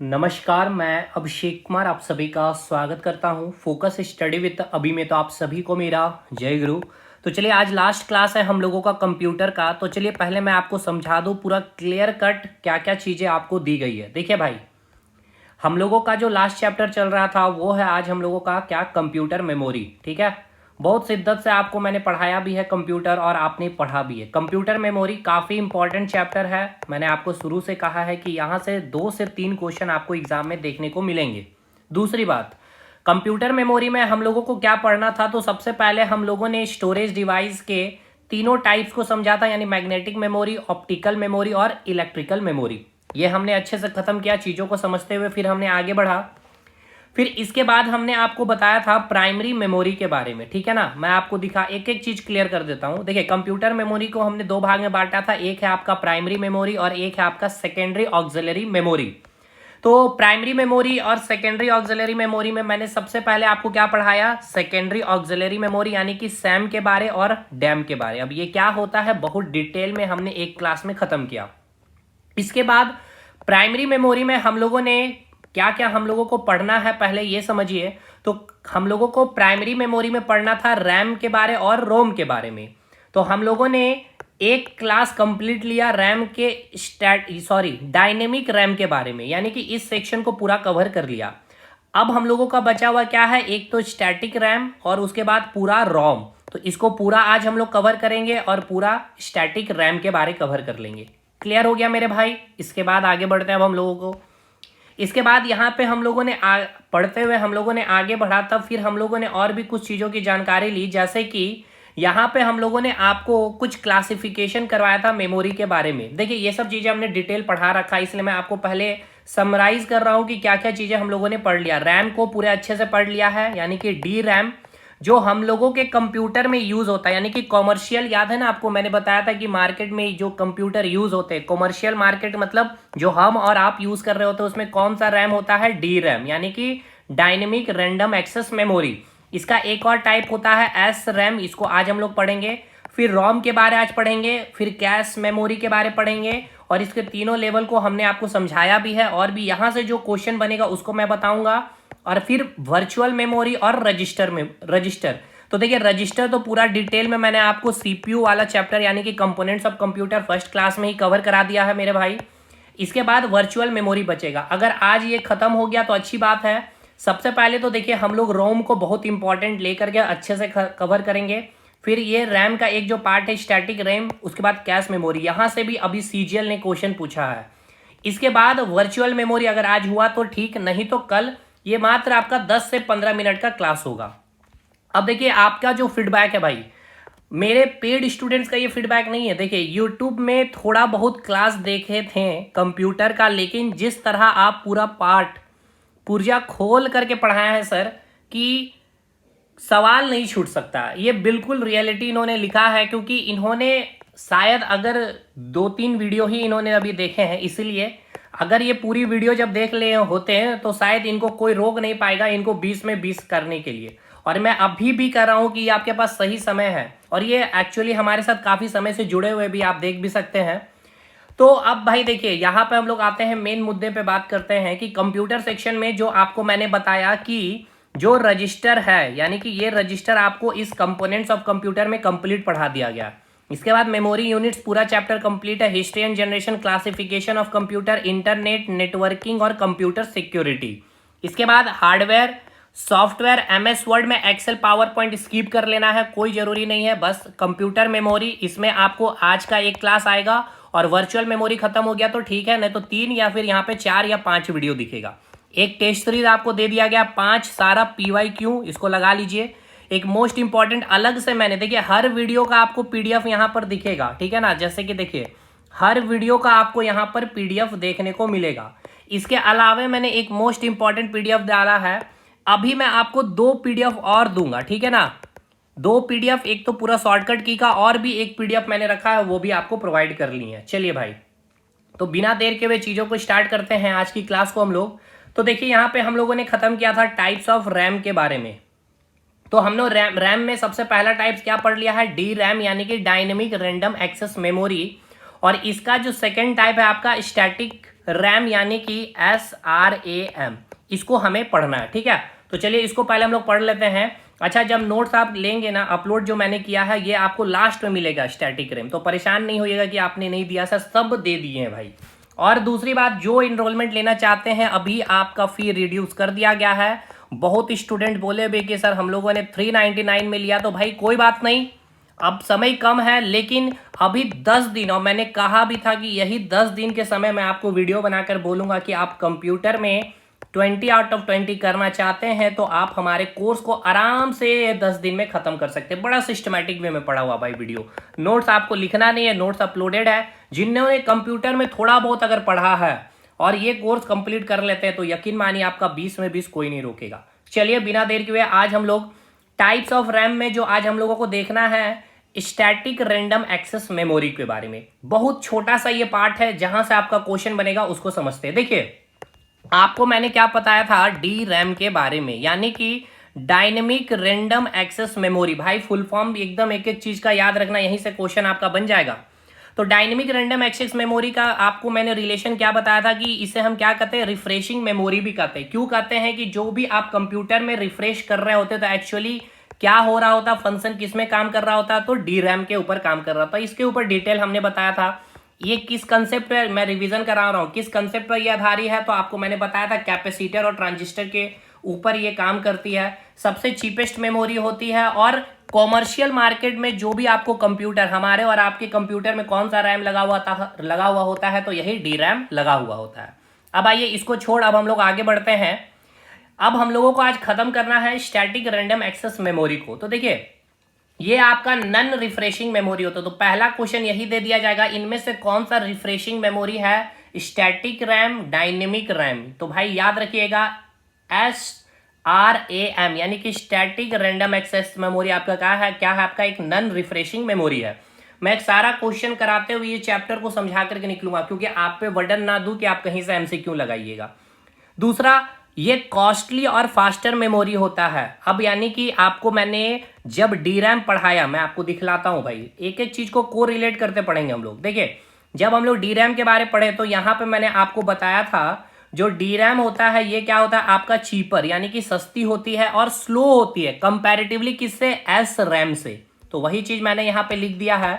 नमस्कार, मैं अभिषेक कुमार आप सभी का स्वागत करता हूं फोकस स्टडी विद अभी में। तो आप सभी को मेरा जय गुरु। तो चलिए, आज लास्ट क्लास है हम लोगों का कंप्यूटर का। तो चलिए पहले मैं आपको समझा दूं पूरा क्लियर कट क्या क्या चीज़ें आपको दी गई है। देखिए भाई, हम लोगों का जो लास्ट चैप्टर चल रहा था वो है आज हम लोगों का क्या, कंप्यूटर मेमोरी। ठीक है, बहुत शिद्दत से आपको मैंने पढ़ाया भी है कंप्यूटर और आपने पढ़ा भी है। कंप्यूटर मेमोरी काफ़ी इंपॉर्टेंट चैप्टर है। मैंने आपको शुरू से कहा है कि यहाँ से 2 से 3 क्वेश्चन आपको एग्जाम में देखने को मिलेंगे। दूसरी बात, कंप्यूटर मेमोरी में हम लोगों को क्या पढ़ना था, तो सबसे पहले हम लोगों ने स्टोरेज डिवाइस के तीनों टाइप्स को समझा था, यानी मैग्नेटिक मेमोरी, ऑप्टिकल मेमोरी और इलेक्ट्रिकल मेमोरी। ये हमने अच्छे से खत्म किया चीज़ों को समझते हुए। फिर हमने आगे बढ़ा। फिर इसके बाद हमने आपको बताया था प्राइमरी मेमोरी के बारे में। ठीक है ना, मैं आपको दिखा एक एक चीज क्लियर कर देता हूं। देखिए, कंप्यूटर मेमोरी को हमने 2 भाग में बांटा था। एक है आपका प्राइमरी मेमोरी और एक है आपका सेकेंडरी ऑक्सिलरी मेमोरी। तो प्राइमरी मेमोरी और सेकेंडरी ऑक्सिलरी मेमोरी में मैंने सबसे पहले आपको क्या पढ़ाया, सेकेंडरी ऑक्सिलरी मेमोरी यानी कि सैम के बारे और डैम के बारे। अब ये क्या होता है बहुत डिटेल में हमने एक क्लास में खत्म किया। इसके बाद प्राइमरी मेमोरी में हम लोगों ने क्या क्या हम लोगों को पढ़ना है पहले ये समझिए। तो हम लोगों को प्राइमरी मेमोरी में पढ़ना था रैम के बारे और रोम के बारे में। तो हम लोगों ने एक क्लास कंप्लीट लिया रैम के डायनेमिक रैम के बारे में, यानी कि इस सेक्शन को पूरा कवर कर लिया। अब हम लोगों का बचा हुआ क्या है, एक तो स्टैटिक रैम और उसके बाद पूरा रोम। तो इसको पूरा आज हम लोग कवर करेंगे और पूरा स्टैटिक रैम के बारे कवर कर लेंगे। क्लियर हो गया मेरे भाई। इसके बाद आगे बढ़ते हैं अब हम लोगों को। इसके बाद यहाँ पे हम लोगों ने पढ़ते हुए हम लोगों ने आगे बढ़ा। तब फिर हम लोगों ने और भी कुछ चीज़ों की जानकारी ली, जैसे कि यहाँ पे हम लोगों ने आपको कुछ क्लासिफिकेशन करवाया था मेमोरी के बारे में। देखिए, ये सब चीज़ें हमने डिटेल पढ़ा रखा है, इसलिए मैं आपको पहले समराइज कर रहा हूँ कि क्या क्या चीज़ें हम लोगों ने पढ़ लिया। रैम को पूरे अच्छे से पढ़ लिया है, यानी कि डी रैम जो हम लोगों के कंप्यूटर में यूज होता है, यानी कि कॉमर्शियल। याद है ना आपको, मैंने बताया था कि मार्केट में जो कंप्यूटर यूज होते हैं, कॉमर्शियल मार्केट मतलब जो हम और आप यूज कर रहे होते हैं, उसमें कौन सा रैम होता है, डी रैम, यानी कि डायनेमिक रैंडम एक्सेस मेमोरी। इसका एक और टाइप होता है एस रैम, इसको आज हम लोग पढ़ेंगे। फिर रोम के बारे आज पढ़ेंगे, फिर कैश मेमोरी के बारे पढ़ेंगे, और इसके तीनों लेवल को हमने आपको समझाया भी है। और भी यहाँ से जो क्वेश्चन बनेगा उसको मैं बताऊंगा। और फिर वर्चुअल मेमोरी और रजिस्टर। तो देखिए, रजिस्टर तो पूरा डिटेल में मैंने आपको सीपीयू वाला चैप्टर यानी कि components of computer first class में ही कवर करा दिया है मेरे भाई। इसके बाद वर्चुअल मेमोरी बचेगा। अगर आज ये खत्म हो गया तो अच्छी बात है। सबसे पहले तो देखिए, हम लोग रोम को बहुत इंपॉर्टेंट लेकर के अच्छे से कवर करेंगे। फिर ये रैम का एक जो पार्ट है स्टैटिक रैम, उसके बाद कैश मेमोरी, यहाँ से भी अभी सीजीएल ने क्वेश्चन पूछा है। इसके बाद वर्चुअल मेमोरी अगर आज हुआ तो ठीक, नहीं तो कल। ये मात्र आपका 10 से 15 मिनट का क्लास होगा। अब देखिए, आपका जो फीडबैक है भाई, मेरे पेड स्टूडेंट्स का ये फीडबैक नहीं है। देखिए, यूट्यूब में थोड़ा बहुत क्लास देखे थे कंप्यूटर का, लेकिन जिस तरह आप पूरा पार्ट पुर्जा खोल करके पढ़ाया है सर, कि सवाल नहीं छूट सकता। ये बिल्कुल रियलिटी इन्होंने लिखा है, क्योंकि इन्होंने शायद अगर 2-3 वीडियो ही इन्होंने अभी देखे हैं, इसलिए अगर ये पूरी वीडियो जब देख ले होते हैं तो शायद इनको कोई रोक नहीं पाएगा इनको 20 में 20 करने के लिए। और मैं अभी भी कर रहा हूँ कि आपके पास सही समय है, और ये एक्चुअली हमारे साथ काफ़ी समय से जुड़े हुए भी आप देख भी सकते हैं। तो अब भाई देखिए, यहाँ पे हम लोग आते हैं मेन मुद्दे पे, बात करते हैं कि कंप्यूटर सेक्शन में जो आपको मैंने बताया कि जो रजिस्टर है, यानी कि ये रजिस्टर आपको इस कंपोनेंट्स ऑफ कंप्यूटर में कंप्लीट पढ़ा दिया गया। इसके बाद मेमोरी यूनिट्स पूरा चैप्टर कंप्लीट है। History and generation, classification of computer, internet, networking और कंप्यूटर सिक्योरिटी। इसके बाद हार्डवेयर, सॉफ्टवेयर, एमएस वर्ड में एक्सेल, पावर पॉइंट स्किप कर लेना है, कोई जरूरी नहीं है। बस कंप्यूटर मेमोरी, इसमें आपको आज का एक क्लास आएगा। और वर्चुअल मेमोरी खत्म हो गया तो ठीक है, नहीं तो 3 या फिर यहाँ पे 4 या 5 वीडियो दिखेगा। एक टेस्ट सीरीज आपको दे दिया गया 5 सारा PYQ, इसको लगा लीजिए। एक मोस्ट इंपॉर्टेंट अलग से मैंने, देखिए हर वीडियो का आपको PDF यहाँ पर दिखेगा, ठीक है ना। जैसे कि देखिए, हर वीडियो का आपको यहाँ पर PDF देखने को मिलेगा। इसके अलावा मैंने एक मोस्ट इंपॉर्टेंट PDF डाला है। अभी मैं आपको 2 PDF और दूंगा, ठीक है ना। 2 PDF, एक तो पूरा शॉर्टकट की का, और भी एक PDF मैंने रखा है, वो भी आपको प्रोवाइड कर ली है। चलिए भाई, तो बिना देर के हुए चीज़ों को स्टार्ट करते हैं आज की क्लास को हम लोग। तो देखिए, यहाँ पे हम लोगों ने खत्म किया था टाइप्स ऑफ रैम के बारे में। तो हमने रैम में सबसे पहला टाइप्स क्या पढ़ लिया है, डी रैम, यानी कि डायनेमिक रैंडम एक्सेस मेमोरी। और इसका जो सेकेंड टाइप है आपका स्टैटिक रैम यानी कि SRAM, इसको हमें पढ़ना है, ठीक है। तो चलिए इसको पहले हम लोग पढ़ लेते हैं। अच्छा, जब नोट्स आप लेंगे ना, अपलोड जो मैंने किया है ये आपको लास्ट में मिलेगा स्टैटिक रैम, तो परेशान नहीं होइएगा कि आपने नहीं दिया, सर सब दे दिए हैं भाई। और दूसरी बात, जो इनरोलमेंट लेना चाहते हैं अभी आपका फी रिड्यूस कर दिया गया है। बहुत स्टूडेंट बोले भी कि सर हम लोगों ने 399 में लिया, तो भाई कोई बात नहीं, अब समय कम है, लेकिन अभी 10 दिन, और मैंने कहा भी था कि यही 10 दिन के समय मैं आपको वीडियो बनाकर बोलूंगा कि आप कंप्यूटर में 20 आउट ऑफ 20 करना चाहते हैं तो आप हमारे कोर्स को आराम से 10 दिन में खत्म कर सकते हैं। बड़ा सिस्टमैटिक वे में पढ़ा हुआ भाई वीडियो, नोट्स आपको लिखना नहीं है, नोट्स अपलोडेड है। जिन्होंने कंप्यूटर में थोड़ा बहुत अगर पढ़ा है और ये कोर्स कंप्लीट कर लेते हैं तो यकीन मानिए आपका 20 में 20 कोई नहीं रोकेगा। चलिए बिना देर किए आज हम लोग टाइप्स ऑफ रैम में जो आज हम लोगों को देखना है स्टैटिक रैंडम एक्सेस मेमोरी के बारे में। बहुत छोटा सा ये पार्ट है, जहां से आपका क्वेश्चन बनेगा उसको समझते हैं। देखिए आपको मैंने क्या बताया था डी रैम के बारे में, यानी कि डायनेमिक रैंडम एक्सेस मेमोरी। भाई फुल फॉर्म एकदम एक एक चीज का याद रखना, यहीं से क्वेश्चन आपका बन जाएगा। तो डायनेमिक रैंडम एक्सेस मेमोरी का आपको मैंने रिलेशन क्या बताया था कि इसे हम क्या कहते हैं, रिफ्रेशिंग मेमोरी भी कहते हैं। क्यों कहते हैं कि जो भी आप कंप्यूटर में रिफ्रेश कर रहे होते तो एक्चुअली क्या हो रहा होता, फंक्शन किस में काम कर रहा होता, तो डी रैम के ऊपर काम कर रहा था। इसके ऊपर डिटेल हमने बताया था। ये किस कंसेप्ट पर, मैं रिवीजन करा रहा हूं, किस कंसेप्ट पर ये आधारित है, तो आपको मैंने बताया था कैपेसिटर और ट्रांजिस्टर के ऊपर ये काम करती है। सबसे चीपेस्ट मेमोरी होती है और कॉमर्शियल मार्केट में जो भी आपको कंप्यूटर, हमारे और आपके कंप्यूटर में कौन सा रैम लगा हुआ होता है, तो यही डी रैम लगा हुआ होता है। अब आइए इसको छोड़ अब हम लोग आगे बढ़ते हैं। अब हम लोगों को आज खत्म करना है स्टैटिक रैंडम एक्सेस मेमोरी को। तो देखिए ये आपका नन रिफ्रेशिंग मेमोरी होता है, तो पहला क्वेश्चन यही दे दिया जाएगा, इनमें से कौन सा रिफ्रेशिंग मेमोरी है, स्टैटिक रैम, डायनेमिक रैम। तो भाई याद रखिएगा SRAM यानी कि स्टैटिक रैंडम एक्सेस मेमोरी आपका क्या है आपका एक नन रिफ्रेशिंग मेमोरी है। मैं एक सारा क्वेश्चन कराते हुए ये चैप्टर को समझा करके निकलूंगा, क्योंकि आप पे बर्डन ना दूं कि आप कहीं से MCQ लगाइएगा। दूसरा, ये कॉस्टली और फास्टर मेमोरी होता है। अब यानी कि आपको मैंने जब डी रैम पढ़ाया, मैं आपको दिखलाता हूं भाई, एक एक चीज को कोरिलेट करते पढ़ेंगे हम लोग। देखिए जब हम लोग डी रैम के बारे में पढ़े तो यहां पे मैंने आपको बताया था जो डी रैम होता है ये क्या होता है आपका चीपर, यानी कि सस्ती होती है और स्लो होती है कंपैरेटिवली किससे, एस रैम से। तो वही चीज मैंने यहां पे लिख दिया है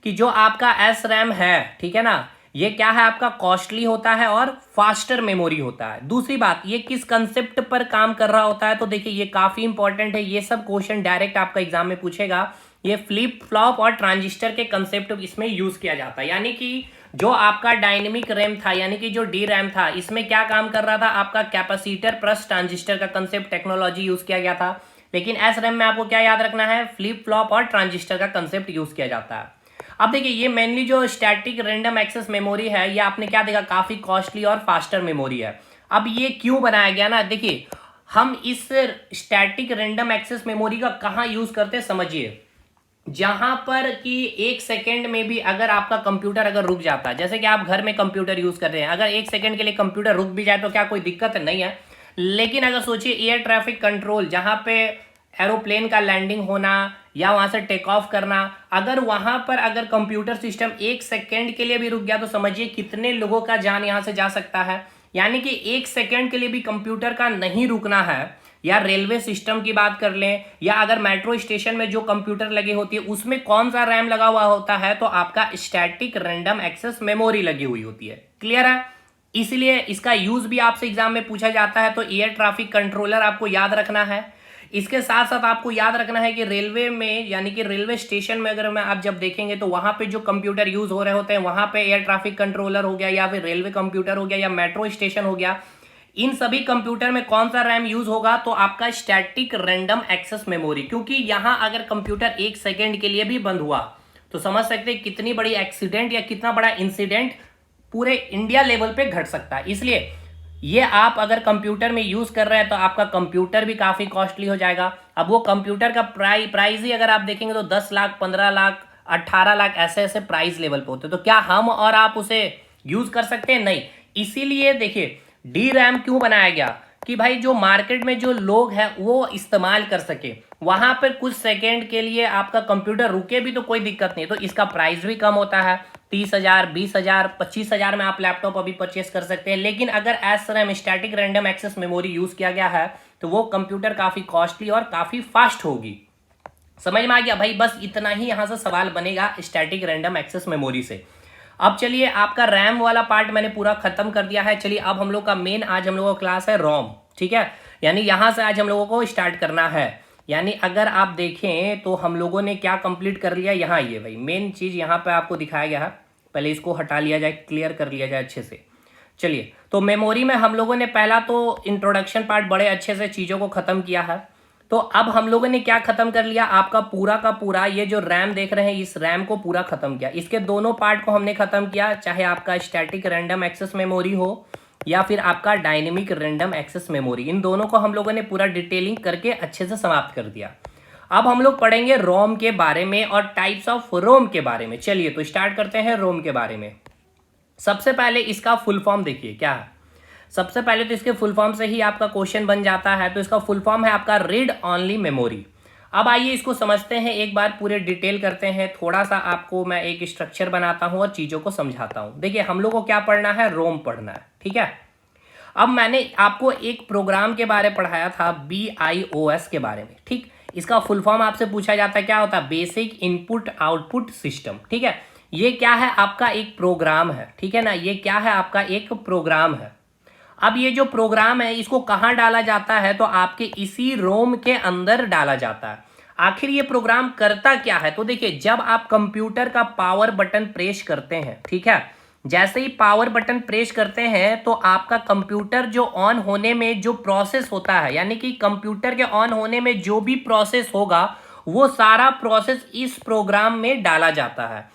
कि जो आपका एस रैम है, ठीक है ना, ये क्या है आपका कॉस्टली होता है और फास्टर मेमोरी होता है। दूसरी बात, ये किस कंसेप्ट पर काम कर रहा होता है, तो देखिए ये काफी इंपॉर्टेंट है, ये सब क्वेश्चन डायरेक्ट आपका एग्जाम में पूछेगा। ये फ्लिप फ्लॉप और ट्रांजिस्टर के कंसेप्ट इसमें यूज किया जाता है, यानी कि जो आपका डायनेमिक रैम था, यानी कि जो डी रैम था, इसमें क्या काम कर रहा था आपका कैपेसिटर प्लस ट्रांजिस्टर का कंसेप्ट टेक्नोलॉजी यूज किया गया था। लेकिन एस रैम में आपको क्या याद रखना है, फ्लिप फ्लॉप और ट्रांजिस्टर का कंसेप्ट यूज किया जाता है। अब देखिए ये मेनली जो स्टैटिक रैंडम एक्सेस मेमोरी है ये आपने क्या देखा, काफी कॉस्टली और फास्टर मेमोरी है। अब ये क्यों बनाया गया ना, देखिए हम इस स्टैटिक रैंडम एक्सेस मेमोरी का कहाँ यूज करते हैं समझिए, जहां पर कि 1 सेकेंड में भी अगर आपका कंप्यूटर अगर रुक जाता है, जैसे कि आप घर में कंप्यूटर यूज कर रहे हैं, अगर 1 सेकेंड के लिए कंप्यूटर रुक भी जाए तो क्या कोई दिक्कत नहीं है। लेकिन अगर सोचिए एयर ट्रैफिक कंट्रोल, जहां पे एरोप्लेन का लैंडिंग होना या वहां से टेक ऑफ करना, अगर वहां पर अगर कंप्यूटर सिस्टम 1 सेकेंड के लिए भी रुक गया तो समझिए कितने लोगों का जान यहां से जा सकता है। यानी कि 1 सेकेंड के लिए भी कंप्यूटर का नहीं रुकना है। या रेलवे सिस्टम की बात कर लें, या अगर मेट्रो स्टेशन में जो कंप्यूटर लगी होती है उसमें कौन सा रैम लगा हुआ होता है, तो आपका स्टैटिक रैंडम एक्सेस मेमोरी लगी हुई होती है। क्लियर है, इसलिए इसका यूज भी आपसे एग्जाम में पूछा जाता है। तो एयर ट्रैफिक कंट्रोलर आपको याद रखना है। इसके साथ साथ आपको याद रखना है कि रेलवे में, यानी कि रेलवे स्टेशन में अगर मैं आप जब देखेंगे तो वहां पे जो कंप्यूटर यूज हो रहे होते हैं, वहां पे एयर ट्रैफिक कंट्रोलर हो गया या फिर रेलवे कंप्यूटर हो गया या मेट्रो स्टेशन हो गया, इन सभी कंप्यूटर में कौन सा रैम यूज होगा, तो आपका स्टैटिक रैंडम एक्सेस मेमोरी। क्योंकि यहां अगर कंप्यूटर 1 सेकेंड के लिए भी बंद हुआ तो समझ सकते हैं कितनी बड़ी एक्सीडेंट या कितना बड़ा इंसिडेंट पूरे इंडिया लेवल पे घट सकता है। इसलिए ये आप अगर कंप्यूटर में यूज कर रहे हैं तो आपका कंप्यूटर भी काफी कॉस्टली हो जाएगा। अब वो कंप्यूटर का प्राइस ही अगर आप देखेंगे तो 10 लाख, 15 लाख, 18 लाख ऐसे ऐसे प्राइस लेवल पे होते हैं। तो क्या हम और आप उसे यूज कर सकते हैं? नहीं। इसीलिए देखिए डी रैम क्यों बनाया गया कि भाई जो मार्केट में जो लोग हैं वो इस्तेमाल कर सके, वहां पर कुछ सेकेंड के लिए आपका कंप्यूटर रुके भी तो कोई दिक्कत नहीं, तो इसका प्राइस भी कम होता है। 30,000, 20,000, 25,000 में आप लैपटॉप अभी परचेस कर सकते हैं। लेकिन अगर SRAM static random access memory use किया गया है तो वो कंप्यूटर काफी कॉस्टली और काफी फास्ट होगी। समझ में आ गया भाई? बस इतना ही यहां से सवाल बनेगा स्टैटिक रैंडम एक्सेस मेमोरी से। अब चलिए, आपका रैम वाला पार्ट मैंने पूरा खत्म कर दिया है। चलिए अब हम लोग का मेन आज हम लोगों का क्लास है रोम, ठीक है। यानी यहां से आज हम लोगों को स्टार्ट करना है। यानी अगर आप देखें तो हम लोगों ने क्या कंप्लीट कर लिया, यहाँ ये भाई मेन चीज यहाँ पे आपको दिखाया गया है। पहले इसको हटा लिया जाए, क्लियर कर लिया जाए अच्छे से। चलिए, तो मेमोरी में हम लोगों ने पहला तो इंट्रोडक्शन पार्ट बड़े अच्छे से चीजों को खत्म किया है। तो अब हम लोगों ने क्या खत्म कर लिया, आपका पूरा का पूरा ये जो रैम देख रहे हैं, इस रैम को पूरा खत्म किया। इसके दोनों पार्ट को हमने खत्म किया, चाहे आपका स्टैटिक रैंडम एक्सेस मेमोरी हो या फिर आपका डायनेमिक रैंडम एक्सेस मेमोरी, इन दोनों को हम लोगों ने पूरा डिटेलिंग करके अच्छे से समाप्त कर दिया। अब हम लोग पढ़ेंगे रोम के बारे में और टाइप्स ऑफ रोम के बारे में। चलिए तो स्टार्ट करते हैं रोम के बारे में। सबसे पहले इसका फुल फॉर्म देखिए क्या है। सबसे पहले तो इसके फुल फॉर्म से ही आपका क्वेश्चन बन जाता है। तो इसका फुल फॉर्म है आपका रीड ऑनली मेमोरी। अब आइए इसको समझते हैं, एक बार पूरे डिटेल करते हैं। थोड़ा सा आपको मैं एक स्ट्रक्चर बनाता हूं और चीजों को समझाता हूं। देखिए हम लोग को क्या पढ़ना है, रोम पढ़ना है, ठीक है। अब मैंने आपको एक प्रोग्राम के बारे में पढ़ाया था, BIOS के बारे में, ठीक। इसका फुल फॉर्म आपसे पूछा जाता है, क्या होता है, बेसिक इनपुट आउटपुट सिस्टम, ठीक है। ये क्या है, आपका एक प्रोग्राम है, ठीक है ना। ये क्या है, आपका एक प्रोग्राम है। अब ये जो प्रोग्राम है इसको कहाँ डाला जाता है, तो आपके इसी रोम के अंदर डाला जाता है। आखिर ये प्रोग्राम करता क्या है, तो देखिए जब आप कंप्यूटर का पावर बटन प्रेस करते हैं, ठीक है, जैसे ही पावर बटन प्रेस करते हैं तो आपका कंप्यूटर जो ऑन होने में जो प्रोसेस होता है, यानी कि कंप्यूटर के ऑन होने में जो भी प्रोसेस होगा वो सारा प्रोसेस इस प्रोग्राम में डाला जाता है।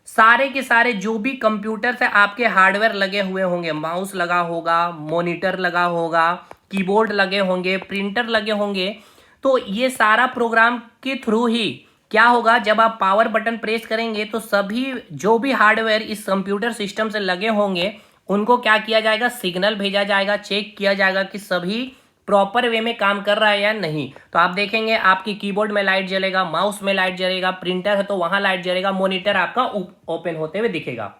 सारे के सारे जो भी कंप्यूटर से आपके हार्डवेयर लगे हुए होंगे, माउस लगा होगा, मॉनिटर लगा होगा, कीबोर्ड लगे होंगे, प्रिंटर लगे होंगे, तो ये सारा प्रोग्राम के थ्रू ही क्या होगा, जब आप पावर बटन प्रेस करेंगे तो सभी जो भी हार्डवेयर इस कंप्यूटर सिस्टम से लगे होंगे उनको क्या किया जाएगा, सिग्नल भेजा जाएगा, चेक किया जाएगा कि सभी प्रॉपर वे में काम कर रहा है या नहीं। तो आप देखेंगे आपकी कीबोर्ड में लाइट जलेगा, माउस में लाइट जलेगा, प्रिंटर है तो वहां लाइट जलेगा, मॉनिटर आपका ओपन होते हुए दिखेगा।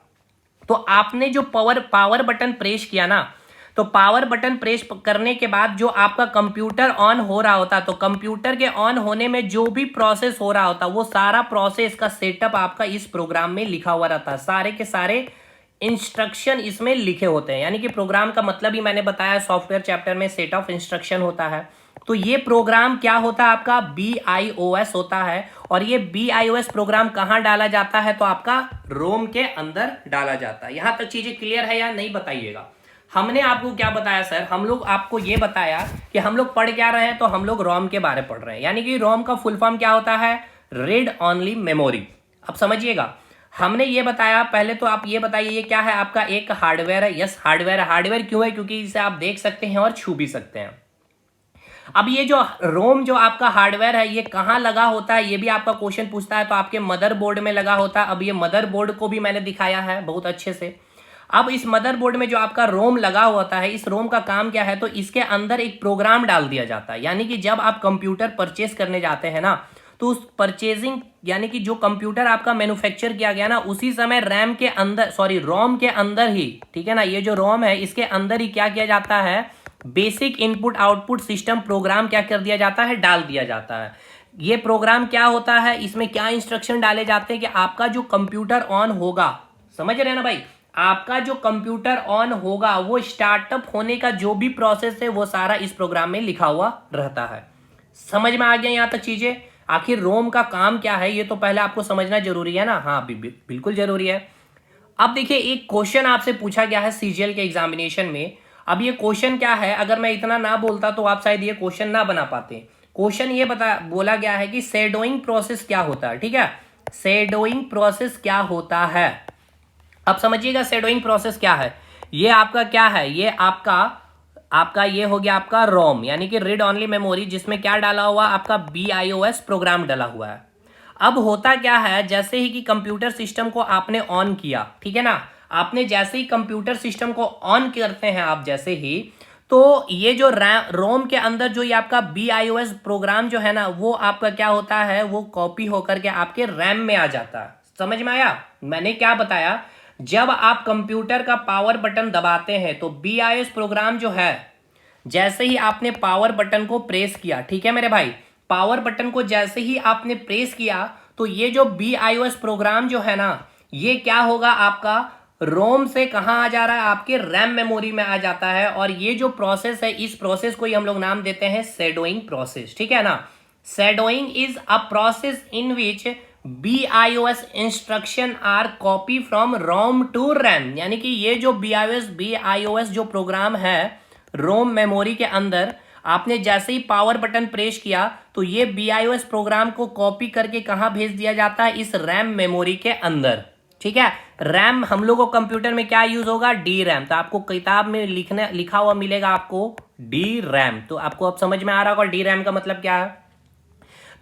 तो आपने जो पावर बटन प्रेस किया ना, तो पावर बटन प्रेस करने के बाद जो आपका कंप्यूटर ऑन हो रहा होता, तो कंप्यूटर के ऑन होने में जो भी प्रोसेस हो रहा होता वो सारा प्रोसेस का सेटअप आपका इस प्रोग्राम में लिखा हुआ रहता है। सारे के सारे इंस्ट्रक्शन इसमें लिखे होते हैं। यानी कि प्रोग्राम का मतलब ही मैंने बताया सॉफ्टवेयर चैप्टर में, सेट ऑफ इंस्ट्रक्शन होता है। तो ये प्रोग्राम क्या होता है, आपका BIOS होता है। और ये BIOS प्रोग्राम कहां डाला जाता है, तो आपका रोम के अंदर डाला जाता है। यहां तक चीजें क्लियर है या नहीं बताइएगा। हमने आपको क्या बताया सर, हम लोग आपको ये बताया कि हम लोग पढ़ क्या रहे हैं, तो हम लोग रोम के बारे में पढ़ रहे हैं। यानी कि रोम का फुल फॉर्म क्या होता है, रीड ऑनली मेमोरी। अब समझिएगा, हमने ये बताया। पहले तो आप ये बताइए ये क्या है, आपका एक हार्डवेयर है। यस, हार्डवेयर है। हार्डवेयर क्यों है, क्योंकि इसे आप देख सकते हैं और छू भी सकते हैं। अब ये जो रोम जो आपका हार्डवेयर है ये कहाँ लगा होता है, ये भी आपका क्वेश्चन पूछता है। तो आपके मदरबोर्ड में लगा होता है। अब ये मदरबोर्ड को भी मैंने दिखाया है बहुत अच्छे से। अब इस मदरबोर्ड में जो आपका रोम लगा होता है, इस रोम का काम क्या है, तो इसके अंदर एक प्रोग्राम डाल दिया जाता है। यानी कि जब आप कंप्यूटर परचेस करने जाते हैं ना, तो उस परचेजिंग यानी कि जो कंप्यूटर आपका मैन्युफैक्चर किया गया ना, उसी समय रैम के अंदर, सॉरी रोम के अंदर ही, ठीक है ना, ये जो रोम है इसके अंदर ही क्या किया जाता है, basic input output system program क्या कर दिया जाता है, डाल दिया जाता है। ये प्रोग्राम क्या होता है, इसमें क्या इंस्ट्रक्शन डाले जाते हैं कि आपका जो कंप्यूटर ऑन होगा, समझ रहे हैं ना भाई, आपका जो कंप्यूटर ऑन होगा वो स्टार्टअप होने का जो भी प्रोसेस है वो सारा इस प्रोग्राम में लिखा हुआ रहता है। समझ में आ गया यहां तक चीजें। आखिर रोम का काम क्या है ये तो पहले आपको समझना जरूरी है ना। हाँ बिल्कुल जरूरी है। अब देखिए एक क्वेश्चन आपसे पूछा गया है CGL के एग्जामिनेशन में। अब ये क्वेश्चन क्या है, अगर मैं इतना ना बोलता तो आप शायद ये क्वेश्चन ना बना पाते। क्वेश्चन ये बोला गया है कि शैडोइंग प्रोसेस क्या होता है, ठीक है, शैडोइंग प्रोसेस क्या होता है। अब समझिएगा शैडोइंग प्रोसेस क्या है। ये आपका क्या है, ये आपका ये हो गया आपका रोम, यानी कि रीड ऑनली मेमोरी, जिसमें क्या डाला हुआ, आपका BIOS प्रोग्राम डाला हुआ है। अब होता क्या है, जैसे ही कि कंप्यूटर सिस्टम को आपने ऑन किया, ठीक है ना, आपने जैसे ही कंप्यूटर सिस्टम को ऑन करते हैं आप जैसे ही, तो ये जो रोम के अंदर जो ये आपका BIOS प्रोग्राम जो है ना, वो आपका क्या होता है, वो कॉपी होकर के आपके रैम में आ जाता है। समझ में आया मैंने क्या बताया? जब आप कंप्यूटर का पावर बटन दबाते हैं तो BIOS प्रोग्राम जो है, जैसे ही आपने पावर बटन को प्रेस किया, ठीक है मेरे भाई, पावर बटन को जैसे ही आपने प्रेस किया तो ये जो BIOS प्रोग्राम जो है ना, ये क्या होगा आपका रोम से कहां आ जा रहा है? आपके रैम मेमोरी में आ जाता है। और ये जो प्रोसेस है, इस प्रोसेस को ही हम लोग नाम देते हैं शैडोइंग प्रोसेस, ठीक है ना। Shadowing is a process in which BIOS instruction are copy from ROM to RAM. यानी कि ये जो BIOS जो प्रोग्राम है रोम मेमोरी के अंदर, आपने जैसे ही पावर बटन प्रेस किया तो ये BIOS प्रोग्राम को कॉपी करके कहां भेज दिया जाता है? इस रैम मेमोरी के अंदर, ठीक है। रैम हम लोग को कंप्यूटर में क्या यूज होगा? D RAM. तो आपको किताब में लिखा हुआ मिलेगा आपको डी रैम। तो आपको अब समझ में आ रहा होगा डी रैम का मतलब क्या है।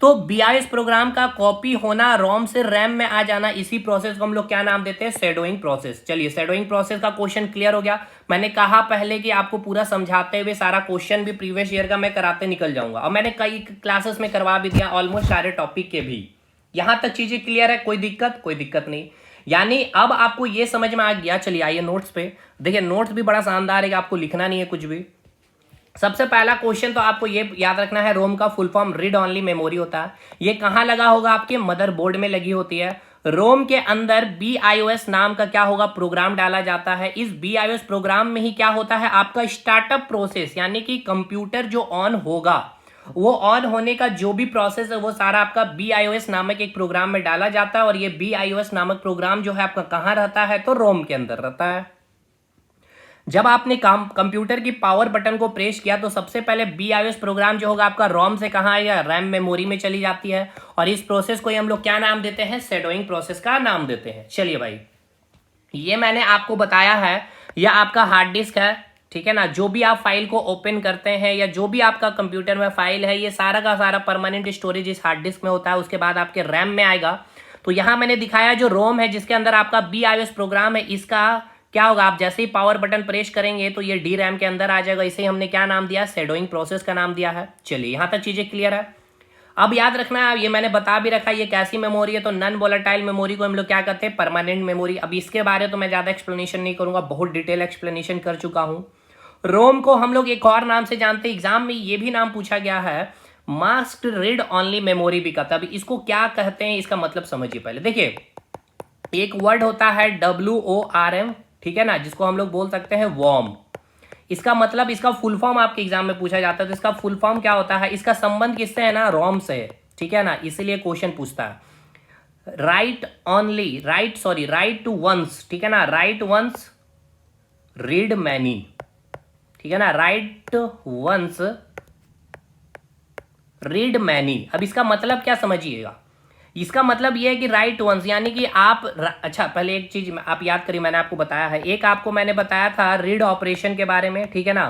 तो BIOS प्रोग्राम का कॉपी होना, रोम से रैम में आ जाना, इसी प्रोसेस को हम लोग क्या नाम देते हैं? Shadowing process. चलिए शैडोइंग प्रोसेस का क्वेश्चन क्लियर हो गया। मैंने कहा पहले कि आपको पूरा समझाते हुए सारा क्वेश्चन भी प्रीवियस ईयर का मैं कराते निकल जाऊंगा, और मैंने कई क्लासेस में करवा भी दिया ऑलमोस्ट सारे टॉपिक के भी। यहां तक चीजें क्लियर है? कोई दिक्कत नहीं। यानी अब आपको ये समझ में आ गया। चलिए आइए नोट्स पे। देखिए नोट्स भी बड़ा शानदार है कि आपको लिखना नहीं है कुछ भी। सबसे पहला क्वेश्चन तो आपको ये याद रखना है, रोम का full form read only memory होता है। ये कहां लगा होगा? आपके मदरबोर्ड में लगी होती है। रोम के अंदर BIOS नाम का क्या होगा? प्रोग्राम डाला जाता है। इस BIOS प्रोग्राम में ही क्या होता है? आपका स्टार्टअप प्रोसेस, यानी कि कंप्यूटर जो ऑन होगा, वो ऑन होने का जो भी प्रोसेस है वो सारा आपका BIOS नामक एक प्रोग्राम में डाला जाता है। और ये BIOS नामक प्रोग्राम जो है आपका कहां रहता है? तो रोम के अंदर रहता है। जब आपने कंप्यूटर की पावर बटन को प्रेस किया तो सबसे पहले BIOS प्रोग्राम जो होगा आपका रोम से कहां आएगा? रैम मेमोरी में चली जाती है। और इस प्रोसेस को ही हम लोग क्या नाम देते हैं? शैडोइंग प्रोसेस का नाम देते हैं। चलिए भाई, ये मैंने आपको बताया है, यह आपका हार्ड डिस्क है, ठीक है ना। जो भी आप फाइल को ओपन करते हैं या जो भी आपका कंप्यूटर में फाइल है, ये सारा का सारा परमानेंट स्टोरेज इस हार्ड डिस्क में होता है। उसके बाद आपके रैम में आएगा। तो यहां मैंने दिखाया जो रोम है जिसके अंदर आपका BIOS प्रोग्राम है, इसका क्या होगा? आप जैसे ही पावर बटन प्रेस करेंगे तो ये डी रैम के अंदर आ जाएगा। इसे हमने क्या नाम दिया? शैडोइंग प्रोसेस का नाम दिया है। चलिए यहां तक चीजें क्लियर है। अब याद रखना है, ये मैंने बता भी रखा है ये कैसी मेमोरी है। तो नॉन वोलेटाइल मेमोरी को हम लोग क्या कहते हैं? Permanent memory. अब इसके बारे में तो मैं ज्यादा एक्सप्लेनेशन नहीं करूंगा, बहुत डिटेल एक्सप्लेनेशन कर चुका हूं। रोम को हम लोग एक और नाम से जानते हैं, एग्जाम में ये भी नाम पूछा गया है, मास्क्ड रीड ऑनली मेमोरी भी कहता है। अब इसको क्या कहते हैं इसका मतलब समझिए पहले। देखिए एक वर्ड होता है WORM, ठीक है ना, जिसको हम लोग बोल सकते हैं वॉर्म। इसका मतलब, इसका फुल फॉर्म आपके एग्जाम में पूछा जाता है, तो इसका फुल फॉर्म क्या होता है? इसका संबंध किससे है ना? रोम से है, ठीक है ना, इसीलिए क्वेश्चन पूछता है। राइट टू वंस, ठीक है ना, राइट वंस रीड मैनी, ठीक है ना, राइट वंस रीड मैनी। अब इसका मतलब क्या समझिएगा? इसका मतलब यह है कि राइट वंस यानी कि आप अच्छा पहले एक चीज आप याद करिए, मैंने आपको बताया है, एक आपको मैंने बताया था रीड ऑपरेशन के बारे में, ठीक है ना,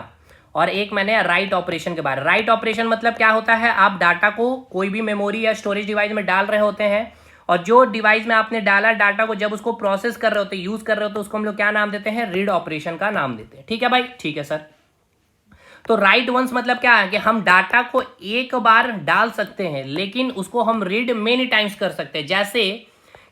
और एक मैंने राइट ऑपरेशन के बारे में। राइट ऑपरेशन मतलब क्या होता है? आप डाटा को कोई भी मेमोरी या स्टोरेज डिवाइस में डाल रहे होते हैं, और जो डिवाइस में आपने डाला डाटा को, जब उसको प्रोसेस कर रहे होते, यूज कर रहे होते, उसको हम लोग क्या नाम देते हैं? रीड ऑपरेशन का नाम देते हैं। ठीक है भाई, ठीक है सर। तो राइट वंस मतलब क्या है कि हम डाटा को एक बार डाल सकते हैं, लेकिन उसको हम रीड मेनी टाइम्स कर सकते हैं। जैसे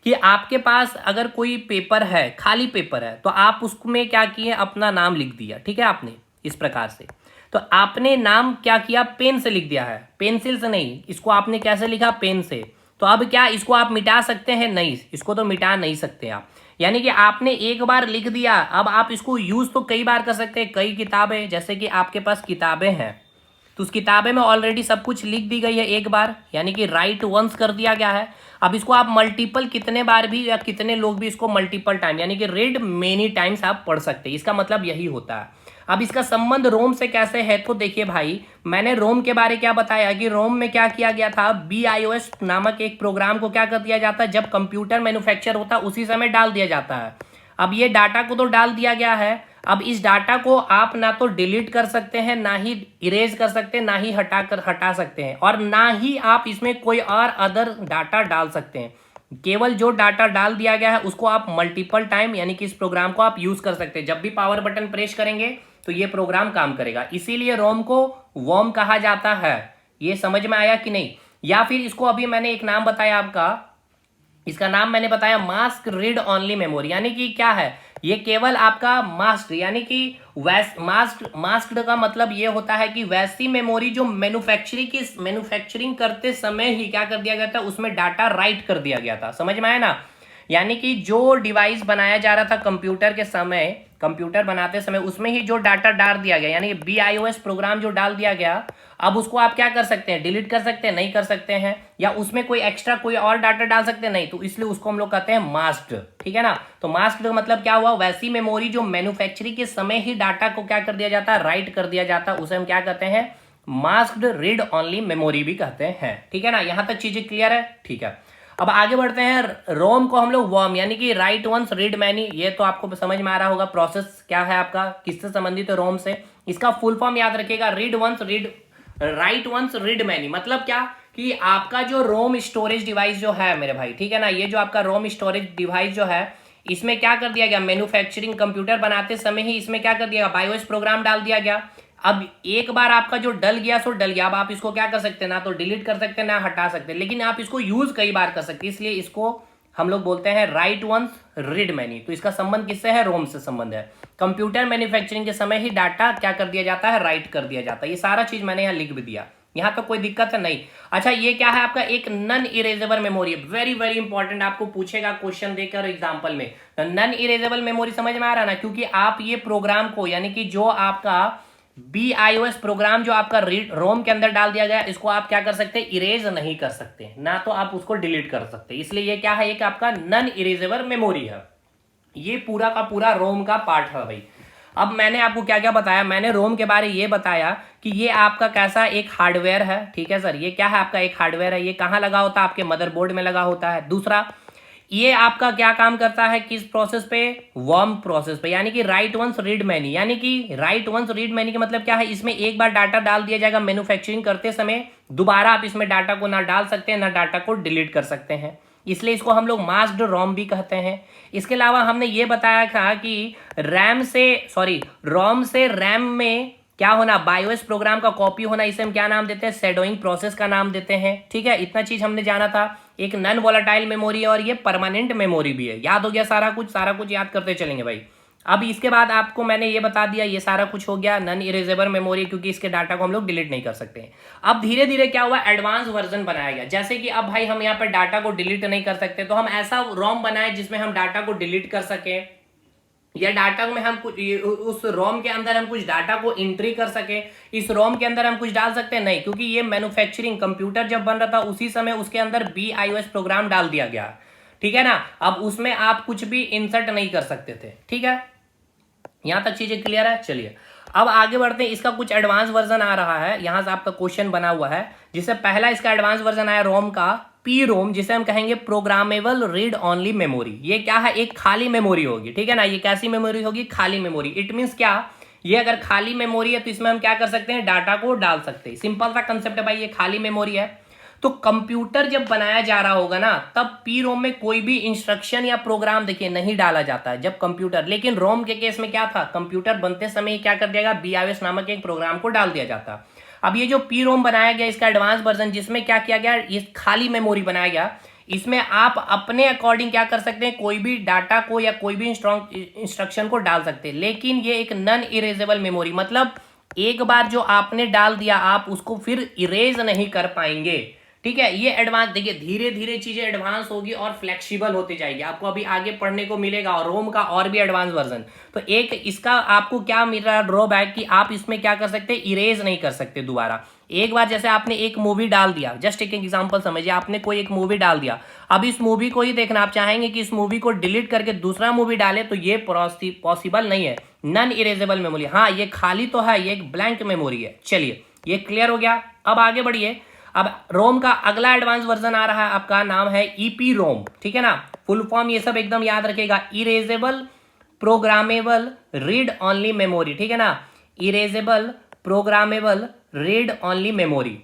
कि आपके पास अगर कोई पेपर है, खाली पेपर है, तो आप उसमें क्या किए? अपना नाम लिख दिया, ठीक है, आपने इस प्रकार से। तो आपने नाम क्या किया? पेन से लिख दिया है, पेंसिल से नहीं। इसको आपने कैसे लिखा? पेन से। तो अब क्या इसको आप मिटा सकते हैं? नहीं, इसको तो मिटा नहीं सकते आप। यानी कि आपने एक बार लिख दिया, अब आप इसको यूज तो कई बार कर सकते हैं। कई किताबें, जैसे कि आपके पास किताबें हैं, तो उस किताबें में ऑलरेडी सब कुछ लिख दी गई है एक बार, यानी कि राइट वंस कर दिया गया है। अब इसको आप मल्टीपल कितने बार भी या कितने लोग भी इसको मल्टीपल टाइम यानी कि रीड मेनी टाइम्स आप पढ़ सकते हैं। इसका मतलब यही होता है। अब इसका संबंध रोम से कैसे है? तो देखिए भाई, मैंने रोम के बारे क्या बताया कि रोम में क्या किया गया था? BIOS नामक एक प्रोग्राम को क्या कर दिया जाता है? जब कंप्यूटर मैन्युफैक्चर होता है उसी समय डाल दिया जाता है। अब ये डाटा को तो डाल दिया गया है, अब इस डाटा को आप ना तो डिलीट कर सकते हैं, ना ही इरेज कर सकते हैं, ना ही हटा सकते हैं, और ना ही आप इसमें कोई और अदर डाटा डाल सकते हैं। केवल जो डाटा डाल दिया गया है उसको आप मल्टीपल टाइम यानी कि इस प्रोग्राम को आप यूज कर सकते हैं। जब भी पावर बटन प्रेस करेंगे तो ये प्रोग्राम काम करेगा, इसीलिए रोम को वॉर्म कहा जाता है। ये समझ में आया कि नहीं? या फिर इसको अभी मैंने एक नाम बताया आपका, इसका नाम मैंने बताया मास्क रीड ओनली मेमोरी, यानी कि क्या है, ये केवल आपका मास्क यानी कि मास्क्ड का मतलब ये होता है कि वैसी मेमोरी जो मैन्युफैक्चरिंग करते समय ही क्या कर दिया गया था, उसमें डाटा राइट कर दिया गया था। समझ में आया ना? यानी कि जो डिवाइस बनाया जा रहा था कंप्यूटर के समय, कंप्यूटर बनाते समय उसमें ही जो डाटा डाल दिया गया, यानी BIOS प्रोग्राम जो डाल दिया गया, अब उसको आप क्या कर सकते हैं, डिलीट कर सकते हैं, नहीं कर सकते हैं, या उसमें कोई एक्स्ट्रा कोई और डाटा डाल सकते हैं, नहीं, तो इसलिए उसको हम लोग कहते हैं मास्क्ड। ठीक है ना? तो मास्क्ड का मतलब क्या हुआ, वैसी मेमोरी जो मैन्युफैक्चरिंग के समय ही डाटा को क्या कर दिया जाता है, राइट कर दिया जाता है, उसे हम क्या कहते हैं, मास्क्ड रीड ओनली मेमोरी भी कहते हैं। ठीक है ना? यहां तक चीजें क्लियर है? ठीक है, अब आगे बढ़ते हैं। रोम को हम लोग वॉर्म यानी कि राइट वंस रीड मैनी, ये तो आपको समझ में आ रहा होगा प्रोसेस क्या है आपका, किससे संबंधित है, रोम से। इसका फुल फॉर्म याद रखिएगा, राइट वंस रीड मैनी, मतलब क्या कि आपका जो रोम स्टोरेज डिवाइस जो है मेरे भाई, ठीक है ना, ये जो आपका रोम स्टोरेज डिवाइस जो है, इसमें क्या कर दिया गया, मैन्युफैक्चरिंग कंप्यूटर बनाते समय ही इसमें क्या कर दिया, बायोस प्रोग्राम डाल दिया गया। अब एक बार आपका जो डल गया सो डल गया, अब आप इसको क्या कर सकते हैं, ना तो डिलीट कर सकते हैं ना हटा सकते हैं, लेकिन आप इसको यूज कई बार कर सकते हैं, इसलिए इसको हम लोग बोलते हैं राइट वंस रीड मैनी। तो इसका संबंध किससे है, रोम से संबंध है। कंप्यूटर मैन्युफैक्चरिंग के समय ही डाटा क्या कर दिया जाता है, राइट कर दिया जाता है। ये सारा चीज मैंने यहाँ लिख भी दिया, यहाँ तो कोई दिक्कत है नहीं। अच्छा, ये क्या है आपका, एक non erasable memory, very very important, आपको पूछेगा क्वेश्चन देकर एग्जांपल में। नन इरेजेबल मेमोरी समझ में आ रहा ना, क्योंकि आप ये प्रोग्राम को यानी कि जो आपका BIOS प्रोग्राम जो आपका रोम के अंदर डाल दिया गया, इसको आप क्या कर सकते हैं, इरेज नहीं कर सकते, ना तो आप उसको डिलीट कर सकते, इसलिए ये क्या है, एक आपका नन इरेजेबल मेमोरी है। ये पूरा का पूरा रोम का पार्ट है भाई। अब मैंने आपको क्या क्या बताया, मैंने रोम के बारे ये बताया कि ये आपका कैसा एक हार्डवेयर है। ठीक है सर, ये क्या है आपका एक हार्डवेयर है, ये कहाँ लगा होता है, आपके मदरबोर्ड में लगा होता है। दूसरा, ये आपका क्या काम करता है, किस प्रोसेस पे, वर्म प्रोसेस पे, यानी कि राइट वंस रीड मैनी, यानी कि राइट वंस रीड मैनी का मतलब क्या है, इसमें एक बार डाटा डाल दिया जाएगा मैन्युफैक्चरिंग करते समय, दोबारा आप इसमें डाटा को ना डाल सकते हैं ना डाटा को डिलीट कर सकते हैं, इसलिए इसको हम लोग मास्क्ड रोम भी कहते हैं। इसके अलावा हमने ये बताया था कि रोम से रैम में क्या होना, बायोस प्रोग्राम का कॉपी होना, इसे हम क्या नाम देते हैं, शैडोइंग प्रोसेस का नाम देते हैं। ठीक है, इतना चीज हमने जाना था। एक नॉन वोलेटाइल मेमोरी है और ये परमानेंट मेमोरी भी है। याद हो गया सारा कुछ याद करते चलेंगे भाई। अब इसके बाद आपको मैंने ये बता दिया, ये सारा कुछ हो गया नॉन इरेजेबल मेमोरी, क्योंकि इसके डाटा को हम लोग डिलीट नहीं कर सकते हैं। अब धीरे धीरे क्या हुआ, एडवांस वर्जन बनाया गया, जैसे कि अब भाई हम यहाँ पर डाटा को डिलीट नहीं कर सकते, तो हम ऐसा रोम बनाए जिसमें हम डाटा को डिलीट कर सके, या डाटा में हम कुछ उस रोम के अंदर हम कुछ डाटा को एंट्री कर सके। इस रोम के अंदर हम कुछ डाल सकते हैं नहीं, क्योंकि ये मैन्युफैक्चरिंग कंप्यूटर जब बन रहा था उसी समय उसके अंदर BIOS प्रोग्राम डाल दिया गया। ठीक है ना, अब उसमें आप कुछ भी इंसर्ट नहीं कर सकते थे। ठीक है, यहां तक चीजें क्लियर है? चलिए अब आगे बढ़ते हैं। इसका कुछ एडवांस वर्जन आ रहा है, यहां से आपका क्वेश्चन बना हुआ है, जिससे पहला इसका एडवांस वर्जन आया रोम का PROM, जिसे हम कहेंगे प्रोग्रामेबल रीड ओनली मेमोरी। ये क्या है, एक खाली मेमोरी होगी। ठीक है ना, ये कैसी मेमोरी होगी, खाली मेमोरी। इट मींस क्या, ये अगर खाली मेमोरी है तो इसमें हम क्या कर सकते हैं, डाटा को डाल सकते हैं। सिंपल सा कंसेप्ट है भाई, ये खाली मेमोरी है। तो कंप्यूटर जब बनाया जा रहा होगा ना, तब PROM में कोई भी इंस्ट्रक्शन या प्रोग्राम देखिए नहीं डाला जाता है जब कंप्यूटर, लेकिन रोम के केस में क्या था, कंप्यूटर बनते समय क्या कर दिया गया, BIOS नामक एक प्रोग्राम को डाल दिया जाता। अब ये जो PROM बनाया गया, इसका एडवांस वर्जन, जिसमें क्या किया गया, ये खाली मेमोरी बनाया गया, इसमें आप अपने अकॉर्डिंग क्या कर सकते हैं, कोई भी डाटा को या कोई भी इंस्ट्रक्शन को डाल सकते हैं। लेकिन ये एक नॉन इरेजेबल मेमोरी, मतलब एक बार जो आपने डाल दिया आप उसको फिर इरेज नहीं कर पाएंगे। ठीक है, ये एडवांस देखिए, धीरे धीरे चीजें एडवांस होगी और फ्लेक्सिबल होती जाएगी, आपको अभी आगे पढ़ने को मिलेगा, और रोम का और भी एडवांस वर्जन। तो एक इसका आपको क्या मिल रहा है ड्रॉबैक, कि आप इसमें क्या कर सकते हैं, इरेज नहीं कर सकते दोबारा। एक बार जैसे आपने एक मूवी डाल दिया, जस्ट एक एग्जांपल समझिए, आपने कोई एक मूवी डाल दिया, अब इस मूवी को ही देखना, आप चाहेंगे कि इस मूवी को डिलीट करके दूसरा मूवी डाले, तो ये पॉसिबल नहीं है, नॉन इरेजेबल मेमोरी। हाँ, ये खाली तो है, ये एक ब्लैंक मेमोरी है। चलिए, ये क्लियर हो गया। अब आगे बढ़िए। अब रोम का अगला एडवांस वर्जन आ रहा है, आपका नाम है EPROM। ठीक है ना, फुल फॉर्म ये सब एकदम याद रखेगा, erasable programmable read only memory. ठीक है ना, erasable programmable read only memory.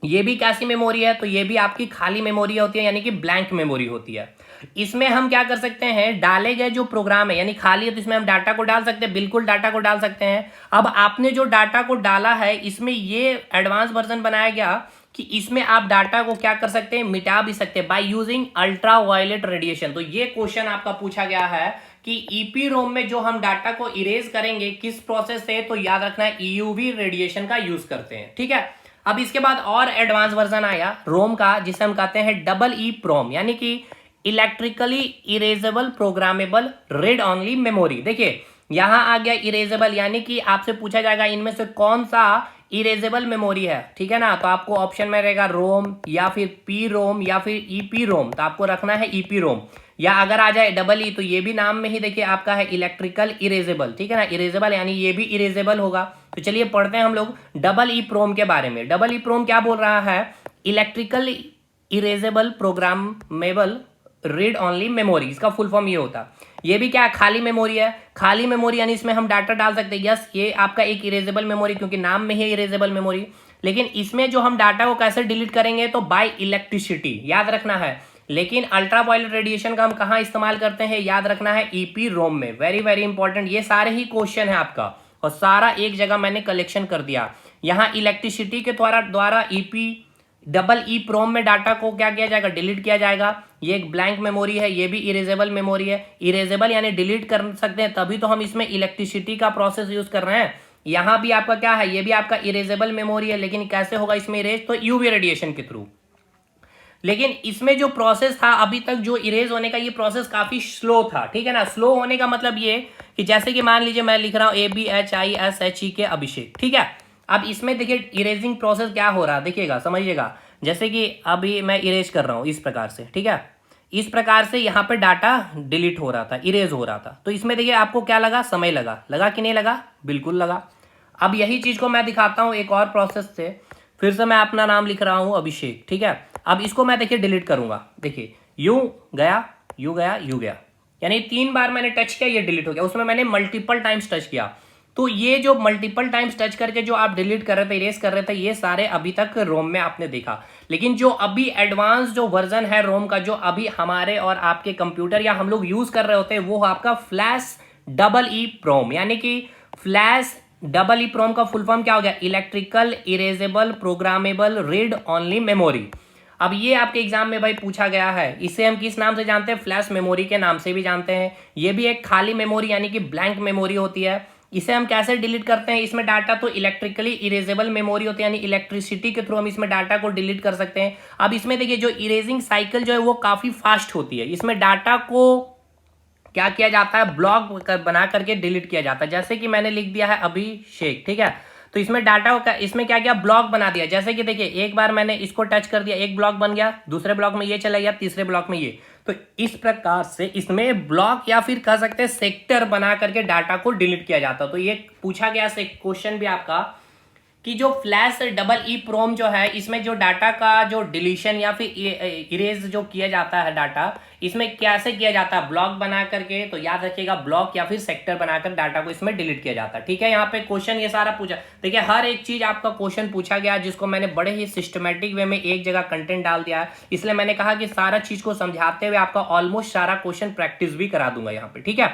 ये भी कैसी मेमोरी है, तो ये भी आपकी खाली मेमोरी होती है, यानी कि ब्लैंक मेमोरी होती है। इसमें हम क्या कर सकते हैं, डाले गए जो प्रोग्राम है, यानी खाली है तो इसमें हम डाटा को डाल सकते हैं, बिल्कुल डाटा को डाल सकते हैं। अब आपने जो डाटा को डाला है, इसमें ये एडवांस वर्जन बनाया गया कि इसमें आप डाटा को क्या कर सकते हैं, मिटा भी सकते हैं by using ultra violet radiation. तो ये क्वेश्चन आपका पूछा गया है कि ईपी रोम में जो हम डाटा को इरेज करेंगे किस प्रोसेस से, तो याद रखना है ईयूवी रेडिएशन का यूज करते हैं, ठीक है। अब इसके बाद और एडवांस वर्जन आया रोम का, जिसे हम कहते हैं डबल ई प्रोम, यानी कि electrically erasable programmable read only memory. देखिए यहां आ गया इरेजेबल, यानी कि आपसे पूछा जाएगा इनमें से कौन सा इरेजेबल मेमोरी है, ठीक है ना। तो आपको ऑप्शन में रहेगा रोम या फिर पी रोम या फिर ईपी रोम, तो आपको रखना है ईपी रोम। या अगर आ जाए डबल ई तो ये भी नाम में ही देखिए आपका है इलेक्ट्रिकल इरेजेबल, ठीक है ना। इरेजेबल यानी ये भी इरेजेबल होगा। तो चलिए पढ़ते हैं हम लोग डबल ई प्रोम के बारे में। डबल ई प्रोम क्या बोल रहा है, electrical erasable programmable read only memory, इसका फुल फॉर्म ये होता। ये भी क्या है, खाली मेमोरी है। खाली मेमोरी यानी इसमें हम डाटा डाल सकते हैं। यस, ये आपका एक इरेजेबल मेमोरी, क्योंकि नाम में ही इरेजेबल मेमोरी। लेकिन इसमें जो हम डाटा को कैसे डिलीट करेंगे, तो बाय इलेक्ट्रिसिटी, याद रखना है। लेकिन अल्ट्रा वायलेट रेडिएशन का हम कहाँ इस्तेमाल करते हैं, याद रखना है ईपी रोम में। वेरी वेरी इंपॉर्टेंट, ये सारे ही क्वेश्चन है आपका और सारा एक जगह मैंने कलेक्शन कर दिया। यहाँ इलेक्ट्रिसिटी के द्वारा ईपी डबल ई प्रोम में डाटा को क्या किया जाएगा, डिलीट किया जाएगा। ये एक ब्लैंक मेमोरी है, ये भी इरेजेबल मेमोरी है। इरेजेबल यानी डिलीट कर सकते हैं, तभी तो हम इसमें इलेक्ट्रिसिटी का प्रोसेस यूज कर रहे हैं। यहाँ भी आपका क्या है, ये भी आपका इरेजेबल मेमोरी है, लेकिन कैसे होगा इसमें इरेज, तो यूवी रेडिएशन के थ्रू। लेकिन इसमें जो प्रोसेस था अभी तक जो इरेज होने का, ये प्रोसेस काफी स्लो था, ठीक है ना। स्लो होने का मतलब ये कि जैसे कि मान लीजिए मैं लिख रहा हूं ABHISHE अभिषेक, ठीक है। अब इसमें देखिए इरेजिंग प्रोसेस क्या हो रहा है, देखिएगा समझिएगा। जैसे कि अभी मैं इरेज कर रहा हूं इस प्रकार से, ठीक है। इस प्रकार से यहाँ पे डाटा डिलीट हो रहा था, इरेज हो रहा था। तो इसमें देखिए आपको क्या लगा, समय लगा कि नहीं लगा, बिल्कुल लगा। अब यही चीज को मैं दिखाता हूं एक और प्रोसेस से। फिर से मैं अपना नाम लिख रहा हूं अभिषेक, ठीक है। अब इसको मैं देखिए डिलीट करूंगा, देखिए यूं गया, यूं गया, यूं गया, यानी 3 बार मैंने टच किया, ये डिलीट हो गया। उसमें मैंने मल्टीपल टाइम्स टच किया। तो ये जो मल्टीपल टाइम्स टच करके जो आप डिलीट कर रहे थे, इरेज कर रहे थे, ये सारे अभी तक रोम में आपने देखा। लेकिन जो अभी एडवांस जो वर्जन है रोम का, जो अभी हमारे और आपके कंप्यूटर या हम लोग यूज कर रहे होते हैं, वो आपका फ्लैश डबल ई प्रोम, यानी कि फ्लैश डबल ई प्रोम का फुल फॉर्म क्या हो गया, electrical erasable programmable read only memory. अब ये आपके एग्जाम में भाई पूछा गया है। इसे हम किस नाम से जानते हैं, फ्लैश मेमोरी के नाम से भी जानते हैं। ये भी एक खाली मेमोरी यानी कि ब्लैंक मेमोरी होती है। इसे हम कैसे डिलीट करते हैं, इसमें डाटा तो इलेक्ट्रिकली इरेजेबल मेमोरी होती है, यानी इलेक्ट्रिसिटी के थ्रू हम इसमें डाटा को डिलीट कर सकते हैं। अब इसमें देखिए जो इरेजिंग साइकिल जो है वो काफी फास्ट होती है। इसमें डाटा को क्या किया जाता है, ब्लॉक बना करके डिलीट किया जाता है। जैसे कि मैंने लिख दिया है अभिषेक, ठीक है। तो इसमें डाटा को इसमें क्या किया, ब्लॉक बना दिया। जैसे कि देखिए एक बार मैंने इसको टच कर दिया, एक ब्लॉक बन गया, दूसरे ब्लॉक में ये चला गया, तीसरे ब्लॉक में ये। तो इस प्रकार से इसमें ब्लॉक या फिर कह सकते हैं सेक्टर बना करके डाटा को डिलीट किया जाता है। तो ये पूछा गया क्वेश्चन भी आपका कि जो फ्लैश डबल ई प्रोम जो है, इसमें जो डाटा का जो डिलीशन या फिर इरेज जो किया जाता है डाटा, इसमें कैसे किया जाता है, ब्लॉक बना करके। तो याद रखिएगा ब्लॉक या फिर सेक्टर बनाकर डाटा को इसमें डिलीट किया जाता है, ठीक है। यहाँ पे क्वेश्चन ये सारा पूछा, देखिए हर एक चीज आपका क्वेश्चन पूछा गया, जिसको मैंने बड़े ही सिस्टमेटिक वे में एक जगह कंटेंट डाल दिया है। इसलिए मैंने कहा कि सारा चीज को समझाते हुए आपका ऑलमोस्ट सारा क्वेश्चन प्रैक्टिस भी करा दूंगा यहाँ पे, ठीक है।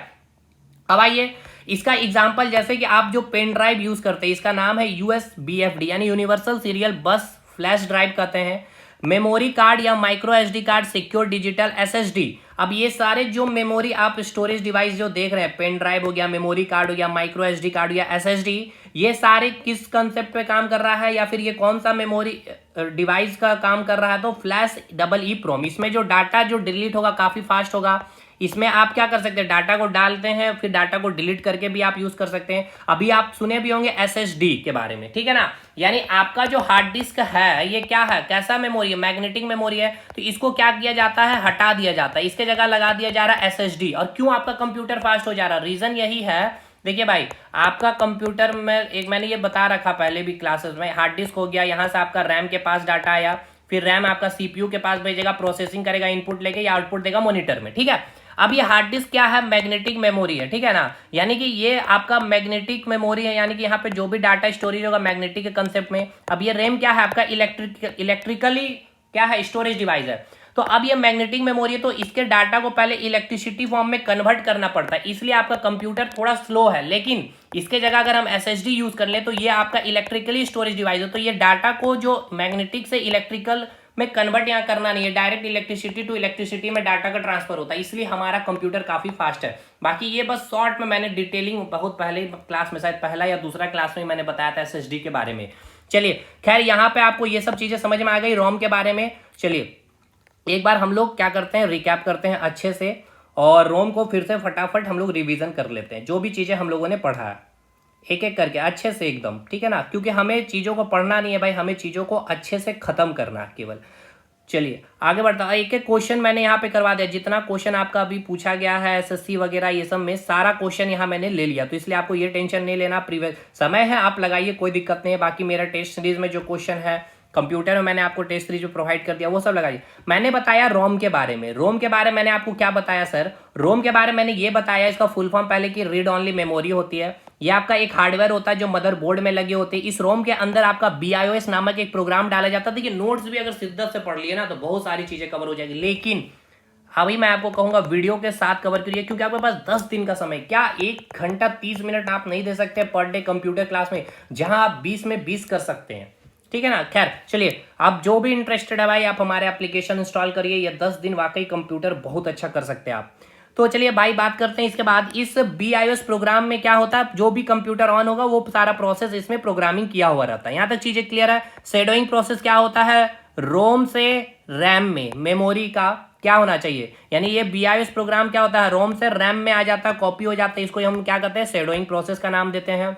अब आइए इसका एग्जाम्पल, जैसे कि आप जो पेन ड्राइव यूज करते हैं, इसका नाम है USB यानी यूनिवर्सल सीरियल बस फ्लैश ड्राइव कहते हैं। मेमोरी कार्ड या micro SD card, secure digital SSD। अब ये सारे जो मेमोरी आप स्टोरेज डिवाइस जो देख रहे हैं, पेन ड्राइव हो गया, मेमोरी कार्ड हो गया, माइक्रो SD कार्ड या SSD, ये सारे किस कंसेप्ट पे काम कर रहा है या फिर ये कौन सा मेमोरी डिवाइस का काम कर रहा है, तो फ्लैश डबल ई प्रोम। इसमें जो डाटा जो डिलीट होगा काफी फास्ट होगा। इसमें आप क्या कर सकते हैं, डाटा को डालते हैं, फिर डाटा को डिलीट करके भी आप यूज कर सकते हैं। अभी आप सुने भी होंगे SSD के बारे में, ठीक है ना। यानी आपका जो हार्ड डिस्क है, ये क्या है, कैसा मेमोरी है, मैग्नेटिक मेमोरी है। तो इसको क्या किया जाता है, हटा दिया जाता है, इसके जगह लगा दिया जा रहा है SSD। और क्यों आपका कंप्यूटर फास्ट हो जा रहा है, रीजन यही है। देखिए भाई, आपका कंप्यूटर में मैंने ये बता रखा पहले भी क्लासेस में, हार्ड डिस्क हो गया, यहाँ से आपका रैम के पास डाटा आया, फिर रैम आपका CPU के पास भेजेगा, प्रोसेसिंग करेगा, इनपुट लेके या आउटपुट देगा मॉनिटर में, ठीक है। अब ये हार्ड डिस्क क्या है, मैग्नेटिक मेमोरी है, ठीक है ना। यानी कि ये आपका मैग्नेटिक मेमोरी है, यानी कि यहाँ पे जो भी डाटा स्टोरेज होगा मैग्नेटिक के कंसेप्ट में। अब ये रैम क्या है, आपका इलेक्ट्रिकली क्या है, स्टोरेज डिवाइस है। तो अब ये मैग्नेटिक मेमोरी है, तो इसके डाटा को पहले इलेक्ट्रिसिटी फॉर्म में कन्वर्ट करना पड़ता है, इसलिए आपका कंप्यूटर थोड़ा स्लो है। लेकिन इसके जगह अगर हम एसएसडी यूज कर लें तो ये आपका इलेक्ट्रिकली स्टोरेज डिवाइस है, तो ये डाटा को जो मैग्नेटिक से इलेक्ट्रिकल में कन्वर्ट यहाँ करना नहीं है, डायरेक्ट इलेक्ट्रिसिटी टू इलेक्ट्रिसिटी में डाटा का ट्रांसफर होता है, इसलिए हमारा कंप्यूटर काफी फास्ट है। बाकी ये बस शॉर्ट में मैंने डिटेलिंग बहुत पहले क्लास में, शायद पहला या दूसरा क्लास में मैंने बताया था एसएसडी के बारे में। चलिए खैर यहाँ पे आपको ये सब चीजें समझ में आ गई रोम के बारे में। चलिए एक बार हम लोग क्या करते हैं, रिकैप करते हैं अच्छे से, और रोम को फिर से फटाफट हम लोग रिवीजन कर लेते हैं, जो भी चीजें हम लोगों ने पढ़ा है एक एक करके अच्छे से एकदम, ठीक है ना, क्योंकि हमें चीजों को पढ़ना नहीं है भाई, हमें चीजों को अच्छे से खत्म करना है केवल। चलिए आगे बढ़ता, एक एक क्वेश्चन मैंने यहाँ पे करवा दिया, जितना क्वेश्चन आपका अभी पूछा गया है एसएससी वगैरह ये सब में सारा क्वेश्चन यहाँ मैंने ले लिया, तो इसलिए आपको ये टेंशन नहीं लेना, प्रीवियस समय है आप लगाइए, कोई दिक्कत नहीं है। बाकी मेरा टेस्ट सीरीज में जो क्वेश्चन है कंप्यूटर में मैंने आपको टेस्ट सीरीज प्रोवाइड कर दिया, वो सब लगाइए। मैंने बताया रोम के बारे में, रोम के बारे में मैंने आपको क्या बताया सर, रोम के बारे में मैंने ये बताया, इसका फुल फॉर्म पहले की रीड ऑनली मेमोरी होती है, ये आपका एक हार्डवेयर होता है जो मदरबोर्ड में लगे होते हैं। इस रोम के अंदर आपका BIOS नामक एक प्रोग्राम डाला जाता है। देखिए नोट्स भी अगर शिद्दत से पढ़ लिए ना तो बहुत सारी चीजें कवर हो जाएगी, लेकिन अभी मैं आपको कहूंगा वीडियो के साथ कवर करिए, क्योंकि आपके पास 10 दिन का समय, क्या 1 घंटा 30 मिनट आप नहीं दे सकते पर डे कंप्यूटर क्लास में, जहां आप 20 में 20 कर सकते हैं, ठीक है ना। खैर चलिए, आप जो भी इंटरेस्टेड है भाई आप हमारे एप्लीकेशन इंस्टॉल करिए, ये 10 दिन वाकई कंप्यूटर बहुत अच्छा कर सकते हैं आप। तो चलिए भाई बात करते हैं इसके बाद, इस BIOS प्रोग्राम में क्या होता है, जो भी कंप्यूटर ऑन होगा वो सारा प्रोसेस इसमें प्रोग्रामिंग किया हुआ रहता है। यहां तक चीजें क्लियर है। शेडोइंग प्रोसेस क्या होता है, रोम से रैम में मेमोरी का क्या होना चाहिए, यानी ये BIOS प्रोग्राम क्या होता है, रोम से रैम में आ जाता है, कॉपी हो जाता है, इसको हम क्या कहते हैं, शेडोइंग प्रोसेस का नाम देते हैं।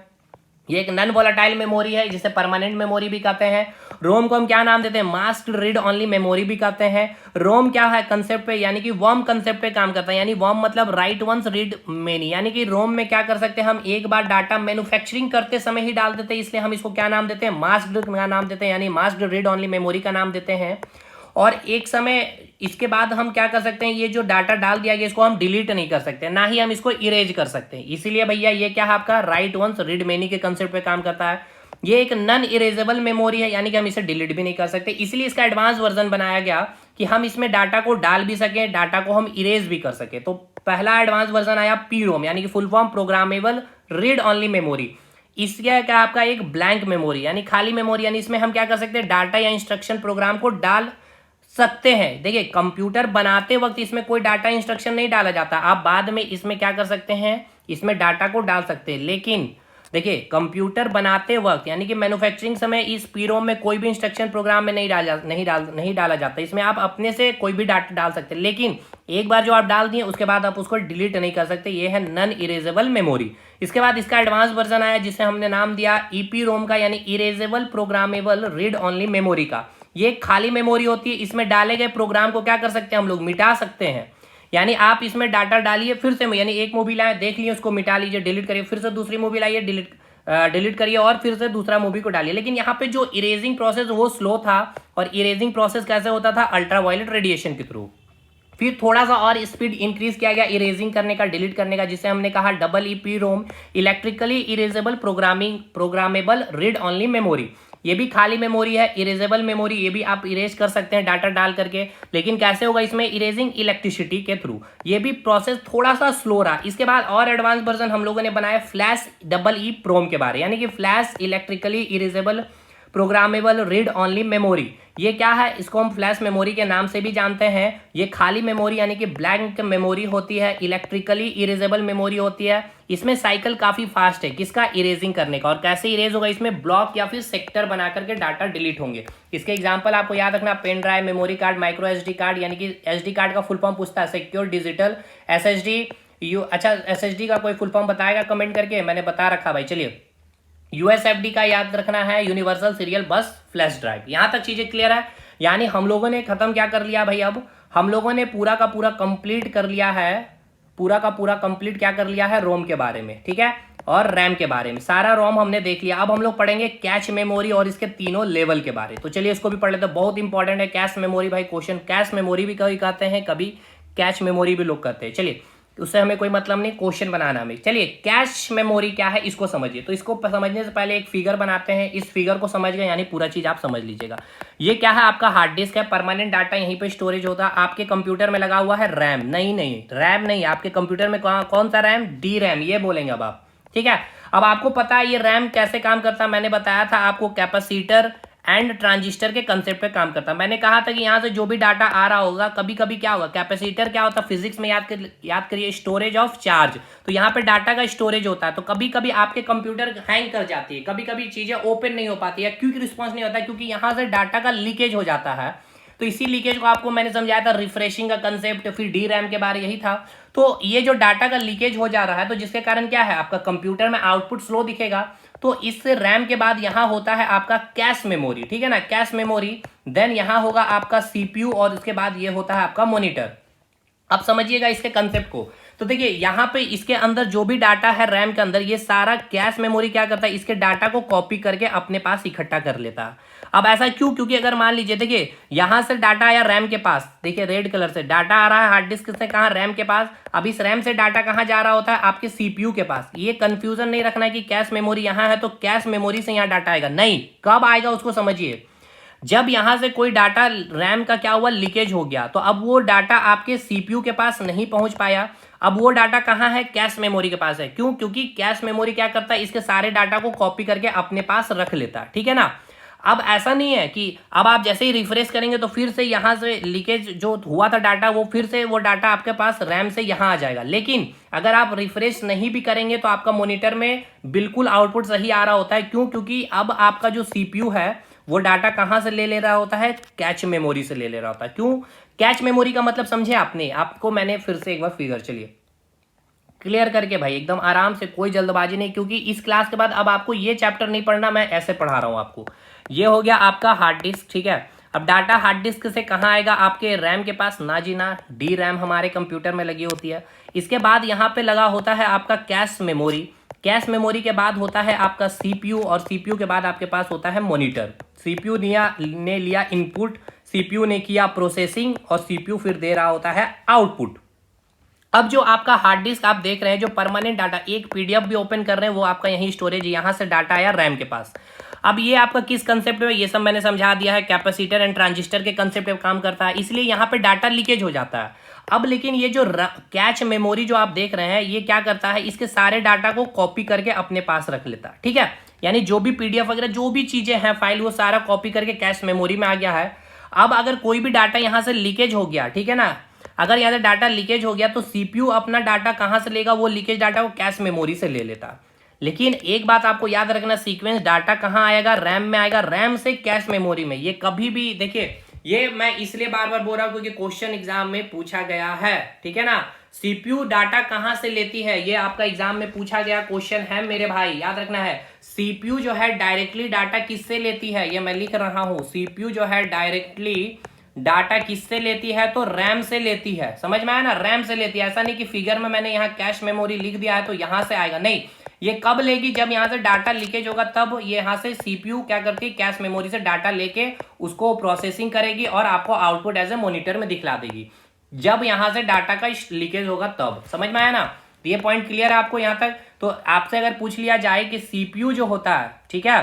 ये एक नॉन वोलेटाइल मेमोरी है जिसे परमानेंट मेमोरी भी कहते हैं। रोम को हम क्या नाम देते हैं, मास्क्ड रीड ऑनली मेमोरी भी कहते हैं। रोम क्या है कंसेप्ट पे, यानी कि वर्म कंसेप्ट पे काम करता है, यानी वर्म मतलब राइट वंस रीड मेनी, यानी कि रोम में क्या कर सकते हैं हम, एक बार डाटा मैन्युफैक्चरिंग करते समय ही डाल देते हैं, इसलिए हम इसको क्या नाम देते हैं, मास्क्ड का नाम देते हैं, यानी मास्क्ड रीड ऑनली मेमोरी का नाम देते हैं। और एक समय इसके बाद हम क्या कर सकते हैं, ये जो डाटा डाल दिया गया इसको हम डिलीट नहीं कर सकते, ना ही हम इसको इरेज कर सकते हैं, इसीलिए भैया ये क्या है आपका राइट वंस रीड मेनी के कंसेप्ट पे काम करता है। ये एक नॉन इरेजेबल मेमोरी है, यानी कि हम इसे डिलीट भी नहीं कर सकते, इसलिए इसका एडवांस वर्जन बनाया गया कि हम इसमें डाटा को डाल भी सके, डाटा को हम इरेज भी कर सके। तो पहला एडवांस वर्जन आया PROM, यानी कि full form programmable read only memory. इसका क्या आपका एक ब्लैंक मेमोरी, यानी खाली मेमोरी, यानी इसमें हम क्या कर सकते हैं, डाटा या इंस्ट्रक्शन प्रोग्राम को डाल सकते हैं। देखिए कंप्यूटर बनाते वक्त इसमें कोई डाटा इंस्ट्रक्शन नहीं डाला जाता, आप बाद में इसमें क्या कर सकते हैं, इसमें डाटा को डाल सकते हैं, लेकिन देखिए कंप्यूटर बनाते वक्त यानी कि मैन्युफैक्चरिंग समय इस PROM में कोई भी इंस्ट्रक्शन प्रोग्राम में नहीं डाला जाता, इसमें आप अपने से कोई भी डाटा डाल सकते हैं, लेकिन एक बार जो आप डाल दिए उसके बाद आप उसको डिलीट नहीं कर सकते, ये है नॉन इरेजेबल मेमोरी। इसके बाद इसका एडवांस वर्जन आया जिसे हमने नाम दिया EPROM का, यानी erasable programmable read only memory का। ये खाली मेमोरी होती है, इसमें डाले गए प्रोग्राम को क्या कर सकते हैं हम लोग, मिटा सकते हैं, यानी आप इसमें डाटा डालिए फिर से, यानी एक मूवी लाए देख लिए उसको मिटा लीजिए, डिलीट करिए, फिर से दूसरी मूवी लाइए डिलीट करिए और फिर से दूसरा मूवी को डालिए। लेकिन यहाँ पे जो इरेजिंग प्रोसेस वो स्लो था, और इरेजिंग प्रोसेस कैसे होता था, अल्ट्रावायलेट रेडिएशन के थ्रू। फिर थोड़ा सा और स्पीड इंक्रीज किया गया इरेजिंग करने का, डिलीट करने का, जिसे हमने कहा EEPROM, electrically erasable programmable read only memory. ये भी खाली मेमोरी है, इरेजेबल मेमोरी, ये भी आप इरेज कर सकते हैं डाटा डाल करके, लेकिन कैसे होगा इसमें, इरेजिंग इलेक्ट्रिसिटी के थ्रू। ये भी प्रोसेस थोड़ा सा स्लो रहा। इसके बाद और एडवांस वर्जन हम लोगों ने बनाया फ्लैश EEPROM के बारे, यानी कि flash electrically erasable programmable read only memory. ये क्या है, इसको हम फ्लैश मेमोरी के नाम से भी जानते हैं। ये खाली मेमोरी यानी कि ब्लैंक मेमोरी होती है, इलेक्ट्रिकली इरेजेबल मेमोरी होती है। इसमें साइकिल काफी फास्ट है किसका, इरेजिंग करने का। और कैसे इरेज होगा, इसमें ब्लॉक या फिर सेक्टर बना करके डाटा डिलीट होंगे। इसके एग्जांपल आपको याद रखना, pen drive, memory card, micro SD card, यानी कि SD कार्ड का फुल फॉर्म पूछता है सिक्योर डिजिटल SSD। अच्छा SSD का कोई फुल फॉर्म बताएगा कमेंट करके, मैंने बता रखा भाई। चलिए USFD का याद रखना है, यूनिवर्सल सीरियल बस फ्लैश ड्राइव। यहां तक चीजें क्लियर है, यानी हम लोगों ने खत्म क्या कर लिया भाई, अब हम लोगों ने पूरा का पूरा कंप्लीट कर लिया है, पूरा का पूरा कंप्लीट क्या कर लिया है, रोम के बारे में, ठीक है, और रैम के बारे में, सारा रोम हमने देख लिया। अब हम लोग पढ़ेंगे कैश मेमोरी और इसके तीनों लेवल के बारे। तो चलिए इसको भी पढ़ लेते हैं, बहुत इंपॉर्टेंट है कैश मेमोरी भाई। क्वेश्चन कैश मेमोरी भी कभी कहते हैं, कभी कैश मेमोरी भी लोग कहते हैं। चलिए तो उससे हमें कोई मतलब नहीं, क्वेश्चन बनाना हमें। चलिए कैश मेमोरी क्या है इसको समझिए। तो इसको समझने से पहले एक फिगर बनाते हैं। इस फिगर को समझ गए यानी पूरा चीज आप समझ लीजिएगा। ये क्या है, आपका हार्ड डिस्क है, परमानेंट डाटा यहीं पे स्टोरेज होता है। आपके कंप्यूटर में लगा हुआ है रैम, नहीं रैम नहीं, आपके कंप्यूटर में कौन सा रैम, डी रैम, ये बोलेंगे अब आप, ठीक है। अब आपको पता है ये रैम कैसे काम करता है, मैंने बताया था आपको, कैपेसिटर एंड ट्रांजिस्टर के कंसेप्ट पे काम करता है। मैंने कहा था कि यहाँ से जो भी डाटा आ रहा होगा, कभी कभी क्या होगा, कैपेसिटर क्या होता है फिजिक्स में, याद करिए, स्टोरेज ऑफ चार्ज। तो यहाँ पे डाटा का स्टोरेज होता है। तो कभी कभी आपके कंप्यूटर हैंग कर जाती है, कभी कभी चीजें ओपन नहीं हो पाती है, क्योंकि रिस्पॉन्स नहीं होता है, क्योंकि यहाँ से डाटा का लीकेज हो जाता है। तो इसी लीकेज को आपको मैंने समझाया था, रिफ्रेशिंग का कंसेप्ट, फिर डी रैम के बारे यही था। तो ये जो डाटा का लीकेज हो जा रहा है, तो जिसके कारण क्या है, आपका कंप्यूटर में आउटपुट स्लो दिखेगा। तो इस रैम के बाद यहां होता है आपका कैश मेमोरी, ठीक है ना, कैश मेमोरी। देन यहां होगा आपका सीपीयू और उसके बाद ये होता है आपका मॉनिटर। अब समझिएगा इसके कंसेप्ट को। तो देखिए यहां पे इसके अंदर जो भी डाटा है रैम के अंदर, ये सारा कैश मेमोरी क्या करता है, इसके डाटा को कॉपी करके अपने पास इकट्ठा कर लेता है। अब ऐसा क्यों, क्योंकि अगर मान लीजिए, देखिए यहां से डाटा आया रैम के पास, देखिए रेड कलर से डाटा आ रहा है हार्ड डिस्क से, कहां, रैम के पास। अब इस रैम से डाटा कहां जा रहा होता है, आपके सीपीयू के पास। ये कंफ्यूजन नहीं रखना कि कैश मेमोरी यहां है तो कैश मेमोरी से यहां डाटा आएगा, नहीं, कब आएगा उसको समझिए। जब यहां से कोई डाटा रैम का क्या हुआ, लीकेज हो गया, तो अब वो डाटा आपके सीपीयू के पास नहीं पहुंच पाया। अब वो डाटा कहां है, कैश मेमोरी के पास है। क्यों, क्योंकि कैश मेमोरी क्या करता है, इसके सारे डाटा को कॉपी करके अपने पास रख लेता है, ठीक है ना। अब ऐसा नहीं है कि अब आप जैसे ही रिफ्रेश करेंगे तो फिर से यहां से लीकेज जो हुआ था डाटा, वो फिर से वो डाटा आपके पास रैम से यहां आ जाएगा। लेकिन अगर आप रिफ्रेश नहीं भी करेंगे तो आपका मॉनिटर में बिल्कुल आउटपुट सही आ रहा होता है। क्यों, क्योंकि अब आपका जो सीपीयू है वो डाटा कहां से ले रहा होता है, कैच मेमोरी से ले रहा होता है। क्यों, कैच मेमोरी का मतलब समझे आपने, आपको मैंने फिर से एक बार फिगर, चलिए क्लियर करके भाई, एकदम आराम से, कोई जल्दबाजी नहीं, क्योंकि इस क्लास के बाद अब आपको ये चैप्टर नहीं पढ़ना, मैं ऐसे पढ़ा रहा हूं आपको। ये हो गया आपका हार्ड डिस्क, ठीक है। अब डाटा हार्ड डिस्क से कहाँ आएगा, आपके रैम के पास, ना जी ना, डी रैम हमारे कंप्यूटर में लगी होती है। इसके बाद यहाँ पे लगा होता है आपका कैश मेमोरी। कैश मेमोरी के बाद होता है आपका सीपीयू, और सीपीयू के बाद आपके पास होता है मॉनिटर। सीपीयू ने लिया इनपुट, सीपीयू ने किया प्रोसेसिंग, और सीपीयू फिर दे रहा होता है आउटपुट। अब जो आपका हार्ड डिस्क आप देख रहे हैं, जो परमानेंट डाटा, एक पीडीएफ भी ओपन कर रहे हैं, वो आपका यही स्टोरेज, यहां से डाटा आया रैम के पास। अब ये आपका किस कंसेप्ट में, ये सब मैंने समझा दिया है, कैपेसिटर एंड ट्रांजिस्टर के कंसेप्ट में काम करता है, इसलिए यहाँ पे डाटा लीकेज हो जाता है। अब लेकिन ये जो कैच मेमोरी जो आप देख रहे हैं, ये क्या करता है, इसके सारे डाटा को कॉपी करके अपने पास रख लेता है, ठीक है। यानी जो भी पीडीएफ वगैरह जो भी चीजें हैं, फाइल, वो सारा कॉपी करके कैश मेमोरी में आ गया है। अब अगर कोई भी डाटा यहाँ से लीकेज हो गया, ठीक है ना, अगर यहाँ से डाटा लीकेज हो गया तो सीपीयू अपना डाटा कहाँ से लेगा, वो लीकेज डाटा को कैश मेमोरी से ले लेता। लेकिन एक बात आपको याद रखना, सीक्वेंस डाटा कहाँ आएगा, रैम में आएगा, रैम से कैश मेमोरी में। ये कभी भी, देखिए ये मैं इसलिए बार बार बोल रहा हूं क्योंकि क्वेश्चन एग्जाम में पूछा गया है, ठीक है ना। सीपीयू डाटा कहां से लेती है, ये आपका एग्जाम में पूछा गया क्वेश्चन है मेरे भाई, याद रखना है। सीपीयू जो है डायरेक्टली डाटा किससे लेती है, ये मैं लिख रहा हूं, सीपीयू जो है डायरेक्टली डाटा किससे लेती है, तो रैम से लेती है। समझ में आया ना, रैम से लेती है। ऐसा नहीं कि फिगर में मैंने यहाँ कैश मेमोरी लिख दिया है तो यहां से आएगा, नहीं, ये कब लेगी, जब यहां से डाटा लीकेज होगा, तब ये यहां से सीपीयू क्या करती है, कैश मेमोरी से डाटा लेके उसको प्रोसेसिंग करेगी और आपको आउटपुट एज ए मॉनिटर में दिखला देगी। जब यहां से डाटा का लीकेज होगा तब, समझ में आया ना। तो ये पॉइंट क्लियर है आपको यहां तक। तो आपसे अगर पूछ लिया जाए कि सीपीयू जो होता है, ठीक है,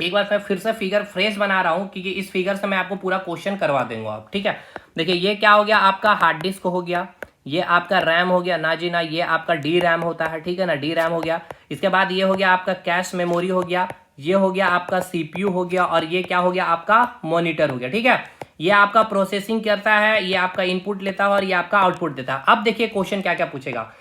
एक बार मैं फिर से फिगर फ्रेश बना रहा हूं क्योंकि इस फिगर से मैं आपको पूरा क्वेश्चन करवा दूंगा आप, ठीक है। देखिए ये क्या हो गया, आपका हार्ड डिस्क हो गया, ये आपका रैम हो गया, ना जी ना, ये आपका डी रैम होता है, ठीक है ना, डी रैम हो गया। इसके बाद ये हो गया आपका कैश मेमोरी हो गया, ये हो गया आपका सीपीयू हो गया, और ये क्या हो गया, आपका मॉनिटर हो गया, ठीक है। ये आपका प्रोसेसिंग करता है, ये आपका इनपुट लेता है और ये आपका आउटपुट देता है। अब देखिए क्वेश्चन क्या क्या पूछेगा।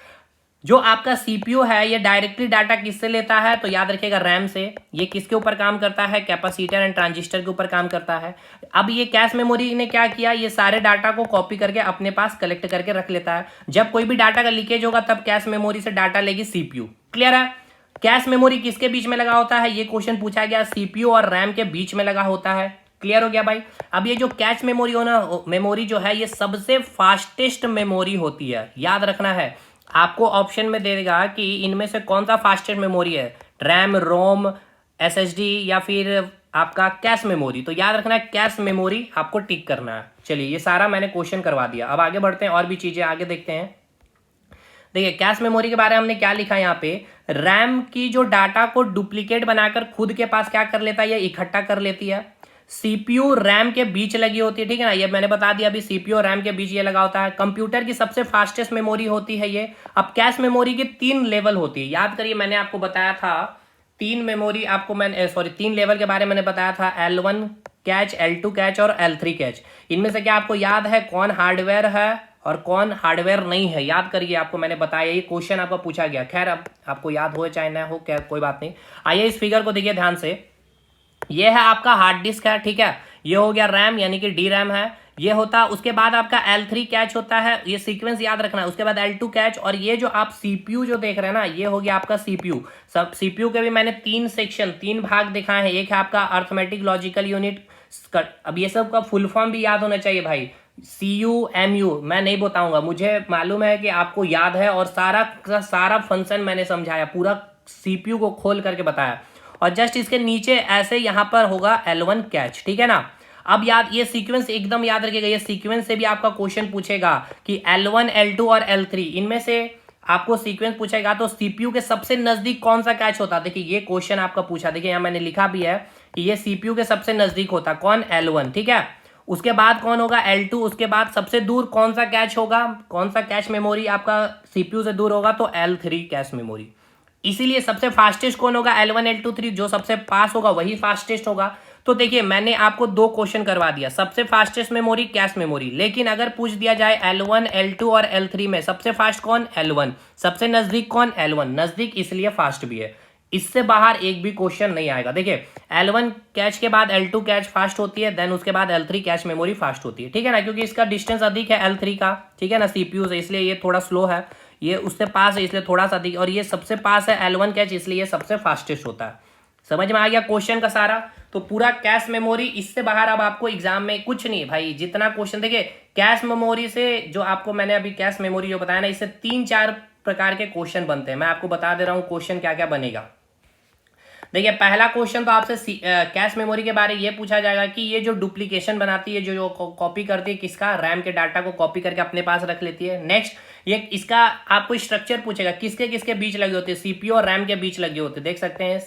जो आपका सीपीयू है ये डायरेक्टली डाटा किससे लेता है, तो याद रखिएगा रैम से। ये किसके ऊपर काम करता है, कैपेसिटर एंड ट्रांजिस्टर के ऊपर काम करता है। अब ये कैश मेमोरी ने क्या किया, ये सारे डाटा को कॉपी करके अपने पास कलेक्ट करके रख लेता है। जब कोई भी डाटा का लीकेज होगा तब कैश मेमोरी से डाटा लेगी सीपीयू। क्लियर है। कैश मेमोरी किसके बीच में लगा होता है, ये क्वेश्चन पूछा गया, सीपीयू और रैम के बीच में लगा होता है। क्लियर हो गया भाई। अब ये जो कैश मेमोरी हो ना, मेमोरी जो है ये सबसे फास्टेस्ट मेमोरी होती है, याद रखना है। आपको ऑप्शन में दे देगा कि इनमें से कौन सा फास्टेस्ट मेमोरी है, रैम, रोम, एसएसडी या फिर आपका कैश मेमोरी। तो याद रखना है कैश मेमोरी आपको टिक करना है। चलिए ये सारा मैंने क्वेश्चन करवा दिया। अब आगे बढ़ते हैं और भी चीजें आगे देखते हैं। देखिए कैश मेमोरी के बारे में हमने क्या लिखा है यहाँ पे, रैम की जो डाटा को डुप्लीकेट बनाकर खुद के पास क्या कर लेता है, ये इकट्ठा कर लेती है। सीपीयू रैम के बीच लगी होती है, ठीक है ना, ये मैंने बता दिया अभी, सीपीयू रैम के बीच ये लगा होता है। कंप्यूटर की सबसे फास्टेस्ट मेमोरी होती है ये। अब कैश मेमोरी की 3 लेवल होती है, याद करिए मैंने आपको बताया था 3 मेमोरी, आपको मैंने 3 लेवल के बारे में मैंने बताया था, L1 कैच, L2 कैच और L3 कैच। इनमें से क्या आपको याद है कौन हार्डवेयर है और कौन हार्डवेयर नहीं है, याद करिए, आपको मैंने बताया, ये क्वेश्चन आपका पूछा गया। खैर अब आपको याद हो चाहे ना हो, क्या कोई बात नहीं। आइए इस फिगर को देखिए ध्यान से, ये है आपका हार्ड डिस्क है, ठीक है, ये हो गया रैम यानी कि डी रैम है, ये होता है। उसके बाद आपका L3 कैच होता है, ये सीक्वेंस याद रखना है। उसके बाद L2 कैच, और ये जो आप सीपीयू जो देख रहे हैं ना, ये हो गया आपका सीपीयू। सब सीपीयू के भी मैंने 3 सेक्शन, 3 भाग दिखाए हैं। एक है आपका अर्थमेटिक लॉजिकल यूनिट, अब ये सब का फुल फॉर्म भी याद होना चाहिए भाई, CUMU मैं नहीं बताऊंगा, मुझे मालूम है कि आपको याद है, और सारा का सारा फंक्शन मैंने समझाया, पूरा सीपीयू को खोल करके बताया। और जस्ट इसके नीचे ऐसे यहां पर होगा L1 कैच, ठीक है ना। अब याद, ये सीक्वेंस एकदम याद रखिएगा, ये सीक्वेंस से भी आपका क्वेश्चन पूछेगा कि L1, L2 और L3 इनमें से आपको सीक्वेंस पूछेगा, तो सीपीयू के सबसे नजदीक कौन सा कैच होता है। देखिए ये क्वेश्चन आपका पूछा, देखिए यहाँ मैंने लिखा भी है कि ये सीपीयू के सबसे नजदीक होता कौन, L1, ठीक है। उसके बाद कौन होगा, L2। उसके बाद सबसे दूर कौन सा कैच होगा, कौन सा कैच मेमोरी आपका सीपीयू से दूर होगा, तो L3 कैच मेमोरी। इसीलिए सबसे फास्टेस्ट कौन होगा, L1, L2, 3, जो सबसे पास होगा वही फास्टेस्ट होगा। तो देखिए मैंने आपको 2 क्वेश्चन करवा दिया, सबसे फास्टेस्ट मेमोरी कैश मेमोरी, लेकिन अगर पूछ दिया जाए L1, L2 और L3 में सबसे फास्ट कौन, L1, सबसे नजदीक कौन, L1, नजदीक इसलिए फास्ट भी है, इससे बाहर एक भी क्वेश्चन नहीं आएगा। देखिए L1 कैच के बाद L2 कैच फास्ट होती है, देन उसके बाद L3 कैच मेमोरी फास्ट होती है, ठीक है ना, क्योंकि इसका डिस्टेंस अधिक है L3 का, ठीक है ना, सीपीयू से, इसलिए ये थोड़ा स्लो है, ये उससे पास है इसलिए थोड़ा सा अधिक, और ये सबसे पास है L1 कैच, इसलिए ये सबसे फास्टेस्ट होता है। समझ में आ गया क्वेश्चन का सारा। तो पूरा कैश मेमोरी, इससे बाहर अब आपको एग्जाम में कुछ नहीं भाई, जितना क्वेश्चन देखिए कैश मेमोरी से, जो आपको मैंने अभी कैश मेमोरी जो बताया ना, इससे 3-4 प्रकार के क्वेश्चन बनते हैं। मैं आपको बता दे रहा हूँ क्वेश्चन क्या क्या बनेगा। देखिए पहला क्वेश्चन तो आपसे कैश मेमोरी के बारे में ये पूछा जाएगा कि ये जो डुप्लीकेशन बनाती है, जो कॉपी करती है किसका, रैम के डाटा को कॉपी करके अपने पास रख लेती है। नेक्स्ट ये इसका आपको स्ट्रक्चर पूछेगा, किसके किसके बीच लगी होती है, सीपीयू और रैम के बीच लगी होती है, देख सकते हैं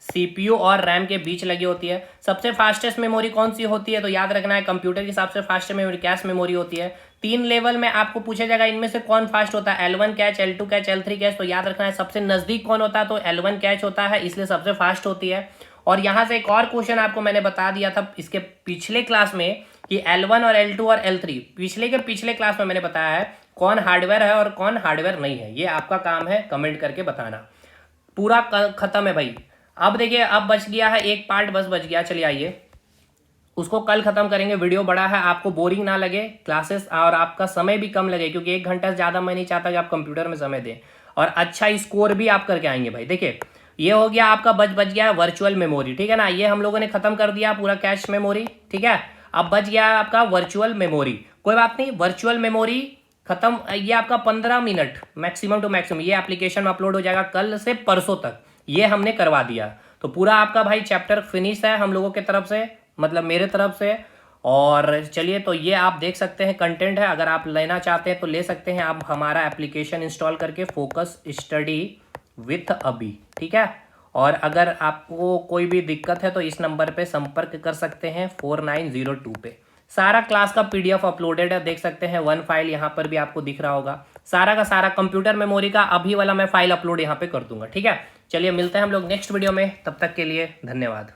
सीपीयू और रैम के बीच लगी होती है। सबसे फास्टेस्ट मेमोरी कौन सी होती है, तो याद रखना है कंप्यूटर के हिसाब से फास्टेस्ट मेमोरी कैश मेमोरी होती है। 3 लेवल में आपको पूछा जाएगा इनमें से कौन फास्ट होता है, L1 catch, L2 catch, L3 catch, तो याद रखना है सबसे नजदीक कौन होता है, तो L1 कैच होता है, इसलिए सबसे फास्ट होती है। और यहां से एक और क्वेश्चन आपको मैंने बता दिया था इसके पिछले क्लास में कि L1 और L2 और L3, पिछले के पिछले क्लास में मैंने बताया है कौन हार्डवेयर है और कौन हार्डवेयर नहीं है। ये आपका काम है कमेंट करके बताना। पूरा खत्म है भाई। अब देखिए अब बच गया है एक पार्ट, बस बच गया, चलिए आइए उसको कल खत्म करेंगे। वीडियो बड़ा है, आपको बोरिंग ना लगे क्लासेस, और आपका समय भी कम लगे, क्योंकि 1 घंटा से ज़्यादा मैं नहीं चाहता कि आप कंप्यूटर में समय दें, और अच्छा स्कोर भी आप करके आएंगे भाई। देखिए ये हो गया आपका बच गया है वर्चुअल मेमोरी, ठीक है ना, ये हम लोगों ने खत्म कर दिया पूरा कैश मेमोरी, ठीक है। अब बच गया आपका वर्चुअल मेमोरी, कोई बात नहीं, वर्चुअल मेमोरी खत्म, ये आपका 15 मिनट मैक्सिमम टू मैक्सिमम, ये एप्लीकेशन में अपलोड हो जाएगा कल से परसों तक, ये हमने करवा दिया। तो पूरा आपका भाई चैप्टर फिनिश है हम लोगों की तरफ से, मतलब मेरे तरफ से। और चलिए तो ये आप देख सकते हैं कंटेंट है, अगर आप लेना चाहते हैं तो ले सकते हैं आप हमारा एप्लीकेशन इंस्टॉल करके, फोकस स्टडी विथ अभी, ठीक है। और अगर आपको कोई भी दिक्कत है तो इस नंबर पे संपर्क कर सकते हैं 4902 पे। सारा क्लास का PDF अपलोडेड है, देख सकते हैं 1 फाइल यहाँ पर भी आपको दिख रहा होगा, सारा का सारा कंप्यूटर मेमोरी का अभी वाला मैं फाइल अपलोड यहाँ पे कर दूंगा, ठीक है। चलिए मिलते हैं हम लोग नेक्स्ट वीडियो में, तब तक के लिए धन्यवाद।